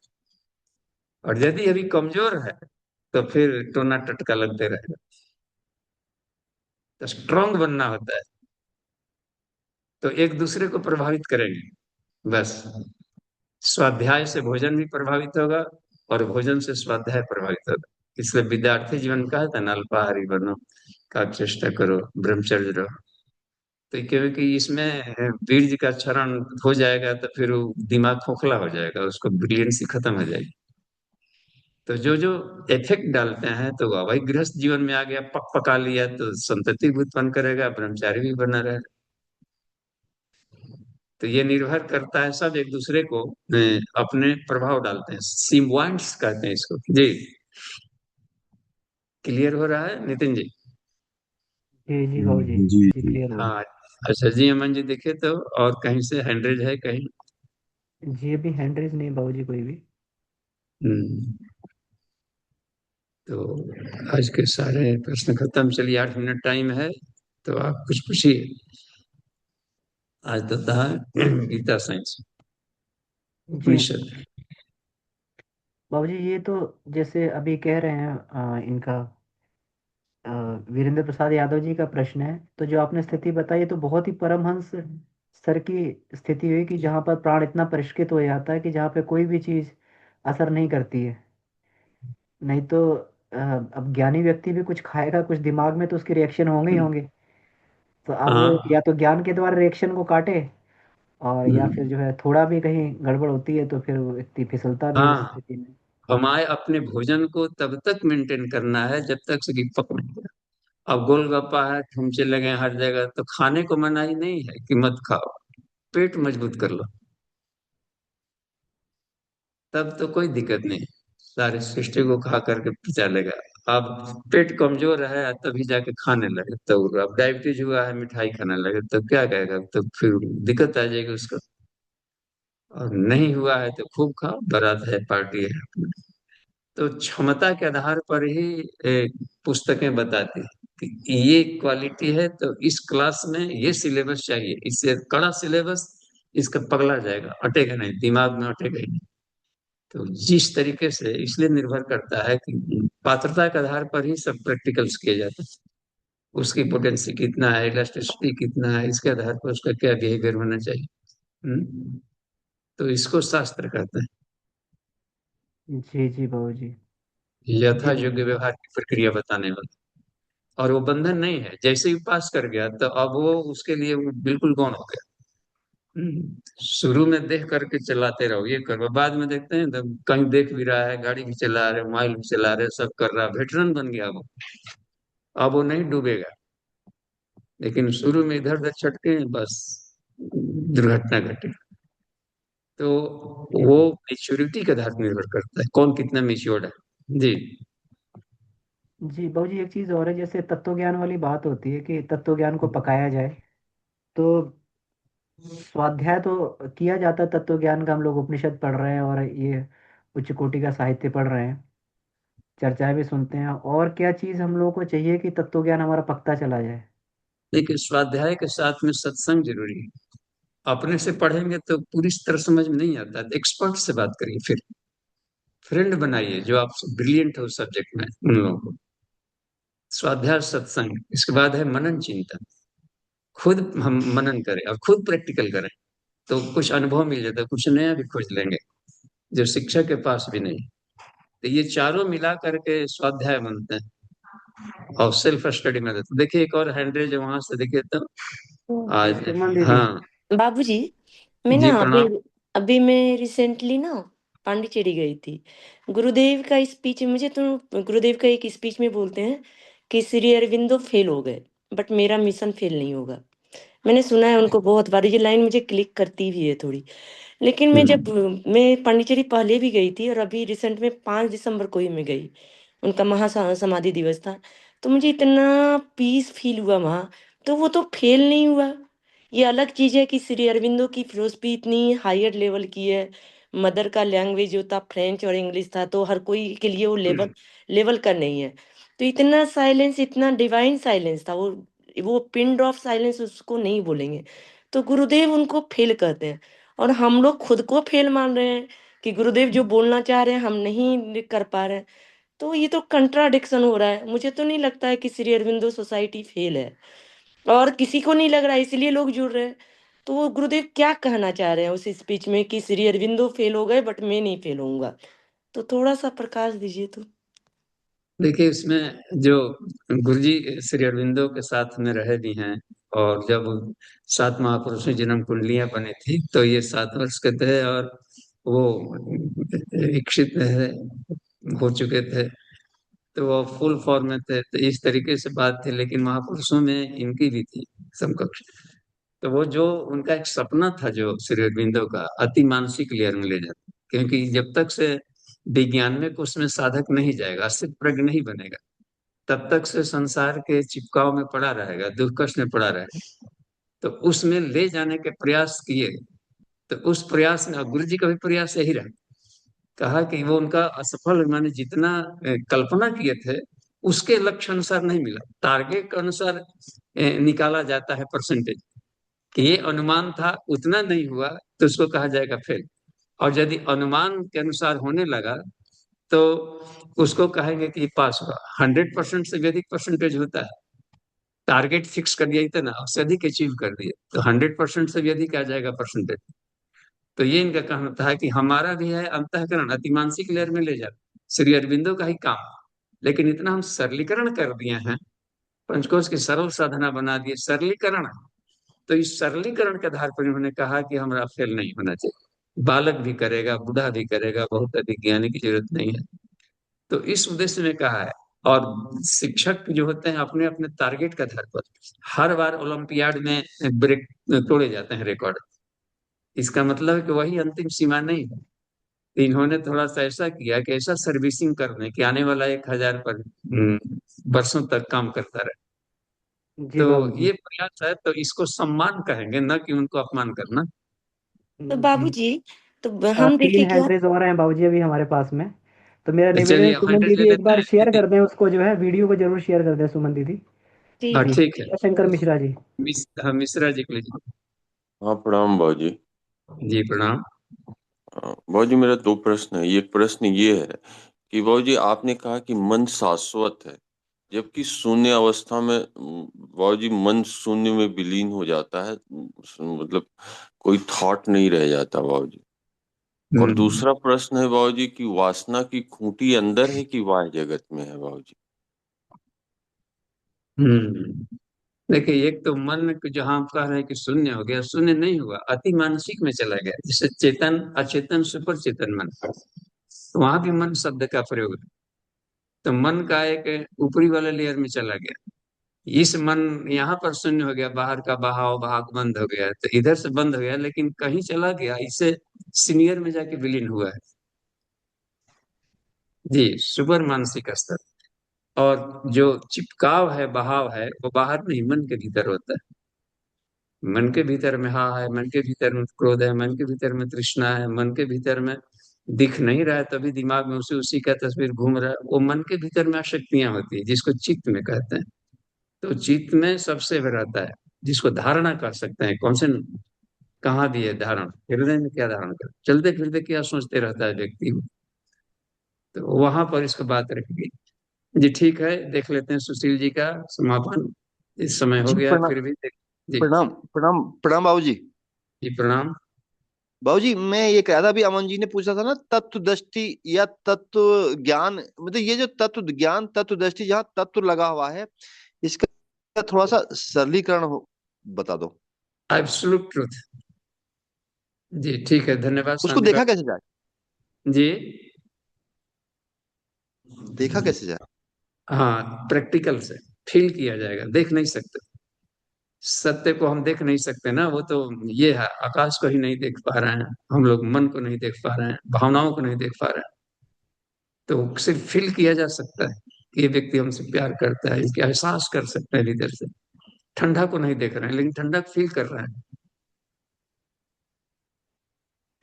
और यदि अभी कमजोर है, तो फिर टोना टटका लगते रहेगा। तो स्ट्रांग बनना होता है, तो एक दूसरे को प्रभावित करेंगे बस। स्वाध्याय से भोजन भी प्रभावित होगा, और भोजन से स्वाध्याय प्रभावित होगा। इसलिए विद्यार्थी जीवन का है ना, अल्पाहारी बनो, का चेष्टा करो, ब्रह्मचर्य रहो। तो क्योंकि इसमें बीर्ज का क्षरण हो जाएगा, तो फिर वो दिमाग खोखला हो जाएगा, उसको ब्रिलियंसी खत्म हो जाएगी। तो जो जो इफेक्ट डालते हैं, तो वही गृहस्थ जीवन में आ गया, पक पका लिया तो संतति भी उत्पन्न करेगा, ब्रह्मचारी भी बना रहेगा। तो ये निर्भर करता है, सब एक दूसरे को अपने प्रभाव डालते हैं, सिम्बायंट्स कहते हैं इसको। जी, क्लियर हो रहा है नितिन जी? जी जी बाबू जी जी जी जी। क्लियर हो हाँ। अच्छा जी, अमन जी देखे तो, और कहीं से हैंडरेज है कहीं? जी। अभी हैंड रेज नहीं बाबू जी कोई भी। हम्म, तो आज के सारे प्रश्न खत्म। चलिए, 8 मिनट टाइम है, तो आप कुछ पूछिए। आज तो था गीता साइंस, जी उपनिषद। बाबू जी, ये तो जैसे अभी कह रहे हैं इनका अ, वीरेंद्र प्रसाद यादव जी का प्रश्न है, तो जो आपने स्थिति बताई है तो बहुत ही परमहंस स्तर की स्थिति हुई कि जहाँ पर प्राण इतना परिष्कृत हो जाता है कि जहाँ पे कोई भी चीज असर नहीं करती है। नहीं तो अब ज्ञानी व्यक्ति भी कुछ खाएगा, कुछ दिमाग में तो उसके रिएक्शन होंगे ही होंगे। तो अब वो हाँ। या तो ज्ञान के द्वारा रिएक्शन को काटे, और या फिर हम्म, जो है थोड़ा भी कहीं गड़बड़ होती है तो फिर वो व्यक्ति फिसलता भी है उस हाँ, स्थिति में। हमारे अपने भोजन को तब तक मेंटेन करना है जब तक से कि पकड़ गया। अब गोलगप्पा है, हम चले गए हर जगह, तो खाने को मनाही नहीं है कि मत खाओ, पेट मजबूत कर लो, तब तो कोई दिक्कत नहीं, सारे सृष्टि को खा करके चलेगा। अब पेट कमजोर है तभी जाके खाने लगे, तो अब डायबिटीज हुआ है मिठाई खाने लगे, तो क्या कहेगा, तो फिर दिक्कत आ जाएगी उसको। और नहीं हुआ है तो खूब खाओ, बारात है, पार्टी है। तो क्षमता के आधार पर ही पुस्तकें बताती हैं कि ये क्वालिटी है, तो इस क्लास में ये सिलेबस चाहिए, इससे कड़ा सिलेबस इसका पगला जाएगा, अटेगा नहीं, दिमाग में अटेगा ही नहीं। तो जिस तरीके से, इसलिए निर्भर करता है कि पात्रता के आधार पर ही सब प्रैक्टिकल्स किए जाते हैं। उसकी पोटेंसी कितना है, इलास्टिसिटी कितना है, इसके आधार पर उसका क्या बिहेवियर होना चाहिए। तो इसको शास्त्र कहते हैं, जी जी बाबू जी यथा जी योग्य व्यवहार की प्रक्रिया बताने वाला। और वो बंधन नहीं है, जैसे ही पास कर गया तो अब वो उसके लिए वो बिल्कुल गौण हो गया। शुरू में देख करके चलाते रहो, ये करो, बाद में देखते हैं तो कहीं देख भी रहा है, गाड़ी भी चला रहे, मोबाइल भी चला रहे, सब कर रहा, वेटरन बन गया वो। अब वो नहीं डूबेगा, लेकिन शुरू में इधर उधर छटके बस दुर्घटना घटे। तो जी वो मेच्योरिटी के आधार पर निर्भर करता है, कौन कितना मेच्योर्ड है। जी। जी बाबू जी, एक चीज और है, जैसे तत्व ज्ञान वाली बात होती है कि तत्व ज्ञान को पकाया जाए, तो स्वाध्याय तो किया जाता है तत्व ज्ञान का। हम लोग उपनिषद पढ़ रहे हैं और ये उच्च कोटि का साहित्य पढ़ रहे हैं, चर्चाएं भी सुनते हैं। और क्या चीज हम लोगों को चाहिए कि तत्व ज्ञान हमारा पकता चला जाए? देखिए, स्वाध्याय के साथ में सत्संग जरूरी है। अपने से पढ़ेंगे तो पूरी तरह समझ में नहीं आता, एक्सपर्ट से बात करिए, फिर फ्रेंड बनाइए जो आप ब्रिलियंट हो सब्जेक्ट में, उन लोगों को। स्वाध्याय सत्संग, इसके बाद है मनन चिंतन। खुद हम मनन करें और खुद प्रैक्टिकल करें, तो कुछ अनुभव मिल जाता है, कुछ नया भी खोज लेंगे जो शिक्षक के पास भी नहीं। तो ये चारों मिला करके स्वाध्याय बनते हैं, और सेल्फ स्टडी में देते। देखिए, एक और हैंडरेज है, वहां से देखिए तो आज। सुमन दीदी। हाँ बाबूजी, मैं जी, ना अभी प्रणाम। अभी मैं रिसेंटली ना पांडिचेरी गई थी। गुरुदेव का स्पीच, मुझे तो गुरुदेव का एक स्पीच में बोलते हैं कि श्री अरविंदो फेल हो गए, बट मेरा मिशन फेल नहीं होगा। मैंने सुना है उनको बहुत बार, ये लाइन मुझे क्लिक करती भी है थोड़ी। लेकिन मैं पांडिचेरी पहले भी गई थी और अभी रिसेंट में 5 दिसंबर को ही मैं गई, उनका समाधि दिवस था। तो मुझे इतना पीस फील हुआ वहाँ। तो वो तो फेल नहीं हुआ। ये अलग चीज है कि श्री अरविंदो की फिलोसफी इतनी हायर लेवल की है। मदर का लैंग्वेज जो था फ्रेंच और इंग्लिश था, तो हर कोई के लिए वो लेवल लेवल का नहीं है। तो इतना साइलेंस, इतना डिवाइन साइलेंस था वो पिन ड्रॉप साइलेंस उसको नहीं बोलेंगे। तो गुरुदेव उनको फेल कहते हैं, और हम लोग खुद को फेल मान रहे हैं कि गुरुदेव जो बोलना चाह रहे हैं हम नहीं कर पा रहे हैं। तो ये तो कंट्राडिक्शन हो रहा है। मुझे तो नहीं लगता है कि श्री अरविंदो सोसाइटी फेल है, और किसी को नहीं लग रहा है, इसलिए लोग जुड़ रहे हैं। तो वो गुरुदेव क्या कहना चाह रहे हैं उस स्पीच में कि श्री अरविंदो फेल हो गए बट मैं नहीं फेल होऊंगा? तो थोड़ा सा प्रकाश दीजिए तो। देखिए, इसमें जो गुरुजी श्री अरविंदो के साथ में रहे भी हैं, और जब 7 महापुरुषों की जन्म कुंडलियां बनी थी तो ये 7 वर्ष के थे, और वो इच्छित हो चुके थे, तो वो फुल फॉर्म में थे। तो इस तरीके से बात थी, लेकिन महापुरुषों में इनकी भी थी समकक्ष। तो वो जो उनका एक सपना था जो श्री अरविंदो का, अति मानसिक लेयर में ले जाता, क्योंकि जब तक से विज्ञान में उसमें साधक नहीं जाएगा, सिद्ध प्रज्ञ नहीं बनेगा, तब तक से संसार के चिपकाव में पड़ा रहेगा, दुख कष्ट में पड़ा रहेगा। तो उसमें ले जाने के प्रयास किए। तो उस प्रयास में गुरु जी का भी प्रयास यही रहा। कहा कि वो उनका असफल, माने जितना कल्पना किए थे उसके लक्ष्य अनुसार नहीं मिला। टारगेट के अनुसार निकाला जाता है परसेंटेज, कि ये अनुमान था उतना नहीं हुआ तो उसको कहा जाएगा फेल। और यदि अनुमान के अनुसार होने लगा तो उसको कहेंगे कि पास हुआ। 100% से भी अधिक परसेंटेज होता है। टारगेट फिक्स कर दिया इतना, उससे अधिक अचीव कर दिए तो 100% से भी अधिक आ जाएगा परसेंटेज। तो ये इनका कहना था कि हमारा भी है अंतःकरण अतिमानसिक लेयर में ले जाना, श्री अरविंदो का ही काम। लेकिन इतना हम सरलीकरण कर दिए हैं, पंचकोश की सरल साधना बना दिए, सरलीकरण। तो इस सरलीकरण के आधार पर इन्होंने कहा कि हमारा फेल नहीं होना चाहिए, बालक भी करेगा, बूढ़ा भी करेगा, बहुत अधिक ज्ञानी की जरूरत नहीं है। तो इस उद्देश्य में कहा है। और शिक्षक जो होते हैं अपने अपने टारगेट के आधार पर हर बार ओलंपियाड में ब्रेक तोड़े जाते हैं रिकॉर्ड। इसका मतलब है कि वही अंतिम सीमा नहीं है। तो इन्होंने थोड़ा सा ऐसा किया कि ऐसा सर्विसिंग कर दें कि आने वाला 1,000 पर वर्षों तक काम करता रहे। जी तो बाबूजी। ये प्रयास है, तो इसको सम्मान कहेंगे, न कि उनको अपमान करना। तो जी। बाबूजी, तो हम तीन देखिए क्या। हैंड रेज हो रहे हैं बाबूजी अभी हमारे पास में। तो मेरा तो निवेदन है, चलिए सुमन 100 ले दीदी एक लेते बार हैं शेयर दीदी। कर दें उसको, जो है वीडियो को जरूर शेयर कर दें सुमन दीदी। हाँ ठीक। जी ठीक है। शंकर मिश्रा जी। हाँ, मिश्रा जी को लीजिए। हाँ, प्रणाम बाबूजी। जी प्रणाम। बाबूजी मेरा दो प्रश्न है। एक प्रश्न ये है कि बाबूजी आपने कहा कि मन शाश्वत है, जबकि शून्य अवस्था में बाबूजी मन शून्य में विलीन हो जाता है, मतलब कोई थॉट नहीं रह जाता बाबूजी। और हम्म दूसरा प्रश्न है बाबूजी कि वासना की खूंटी अंदर है कि बाह्य जगत में है बाबूजी? हम्म देखिए, एक तो मन को जहां आप कह रहे हैं कि शून्य हो गया, शून्य नहीं हुआ, अति मानसिक में चला गया, जिसे चेतन अचेतन सुपर चेतन मन, तो वहां भी मन शब्द का प्रयोग है। तो मन का एक ऊपरी वाले लेयर में चला गया। इस मन यहाँ पर शून्य हो गया, बाहर का बहाव बहाव बंद हो गया, तो इधर से बंद हो गया, लेकिन कहीं चला गया, इससे सीनियर में जाके विलीन हुआ है। जी, सुपर मानसिक स्तर। और जो चिपकाव है, बहाव है, वो बाहर नहीं, मन के भीतर होता है। मन के भीतर में हा है, मन के भीतर में क्रोध है, मन के भीतर में तृष्णा है, मन के भीतर में दिख नहीं रहा है तभी दिमाग में उसी का तस्वीर घूम रहा है, वो मन के भीतर में आसक्तियां होती है, जिसको चित्त में कहते हैं। तो चित्त में सबसे रहता है, जिसको धारणा कर सकते हैं। कौन से, कहाँ भी है धारण, हृदय में क्या धारण कर, चलते फिरते क्या सोचते रहता है व्यक्ति। तो वहां पर इसको बात रखी। जी ठीक है, देख लेते हैं सुशील जी का समापन। इस समय हो जी गया, प्रणाम। फिर भी देख। जी। प्रणाम प्रणाम प्रणाम बाबूजी। जी प्रणाम। बाबूजी मैं ये कह रहा था, अभी अमन जी ने पूछा था ना, तत्व दृष्टि या तत्व ज्ञान, मतलब ये जो तत्व ज्ञान तत्व दृष्टि जहाँ तत्व लगा हुआ है, इसका थोड़ा सा सरलीकरण बता दो। Absolute truth. जी ठीक है, धन्यवाद उसको शांति देखा बाबू। कैसे जाए? जी। देखा कैसे जाए? हाँ, प्रैक्टिकल से फील किया जाएगा, देख नहीं सकते। सत्य को हम देख नहीं सकते ना, वो तो ये है, आकाश को ही नहीं देख पा रहे हैं हम लोग, मन को नहीं देख पा रहे हैं, भावनाओं को नहीं देख पा रहे हैं। तो सिर्फ फील किया जा सकता है कि ये व्यक्ति हमसे प्यार करता है, इसके एहसास कर सकते हैं भीतर से। ठंडा को नहीं देख रहे हैं, लेकिन ठंडा फील कर रहे हैं।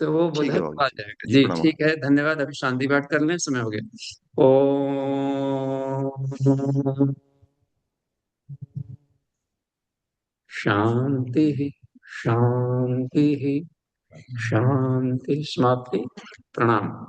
तो वो ठीक है बोधक बाबू आ जी। जाएगा जी जी। प्रणाम। ठीक है, धन्यवाद। अभी शांति पाठ कर लें, समय हो गया। ओम शांति शांति शांति। समाप्ति। प्रणाम।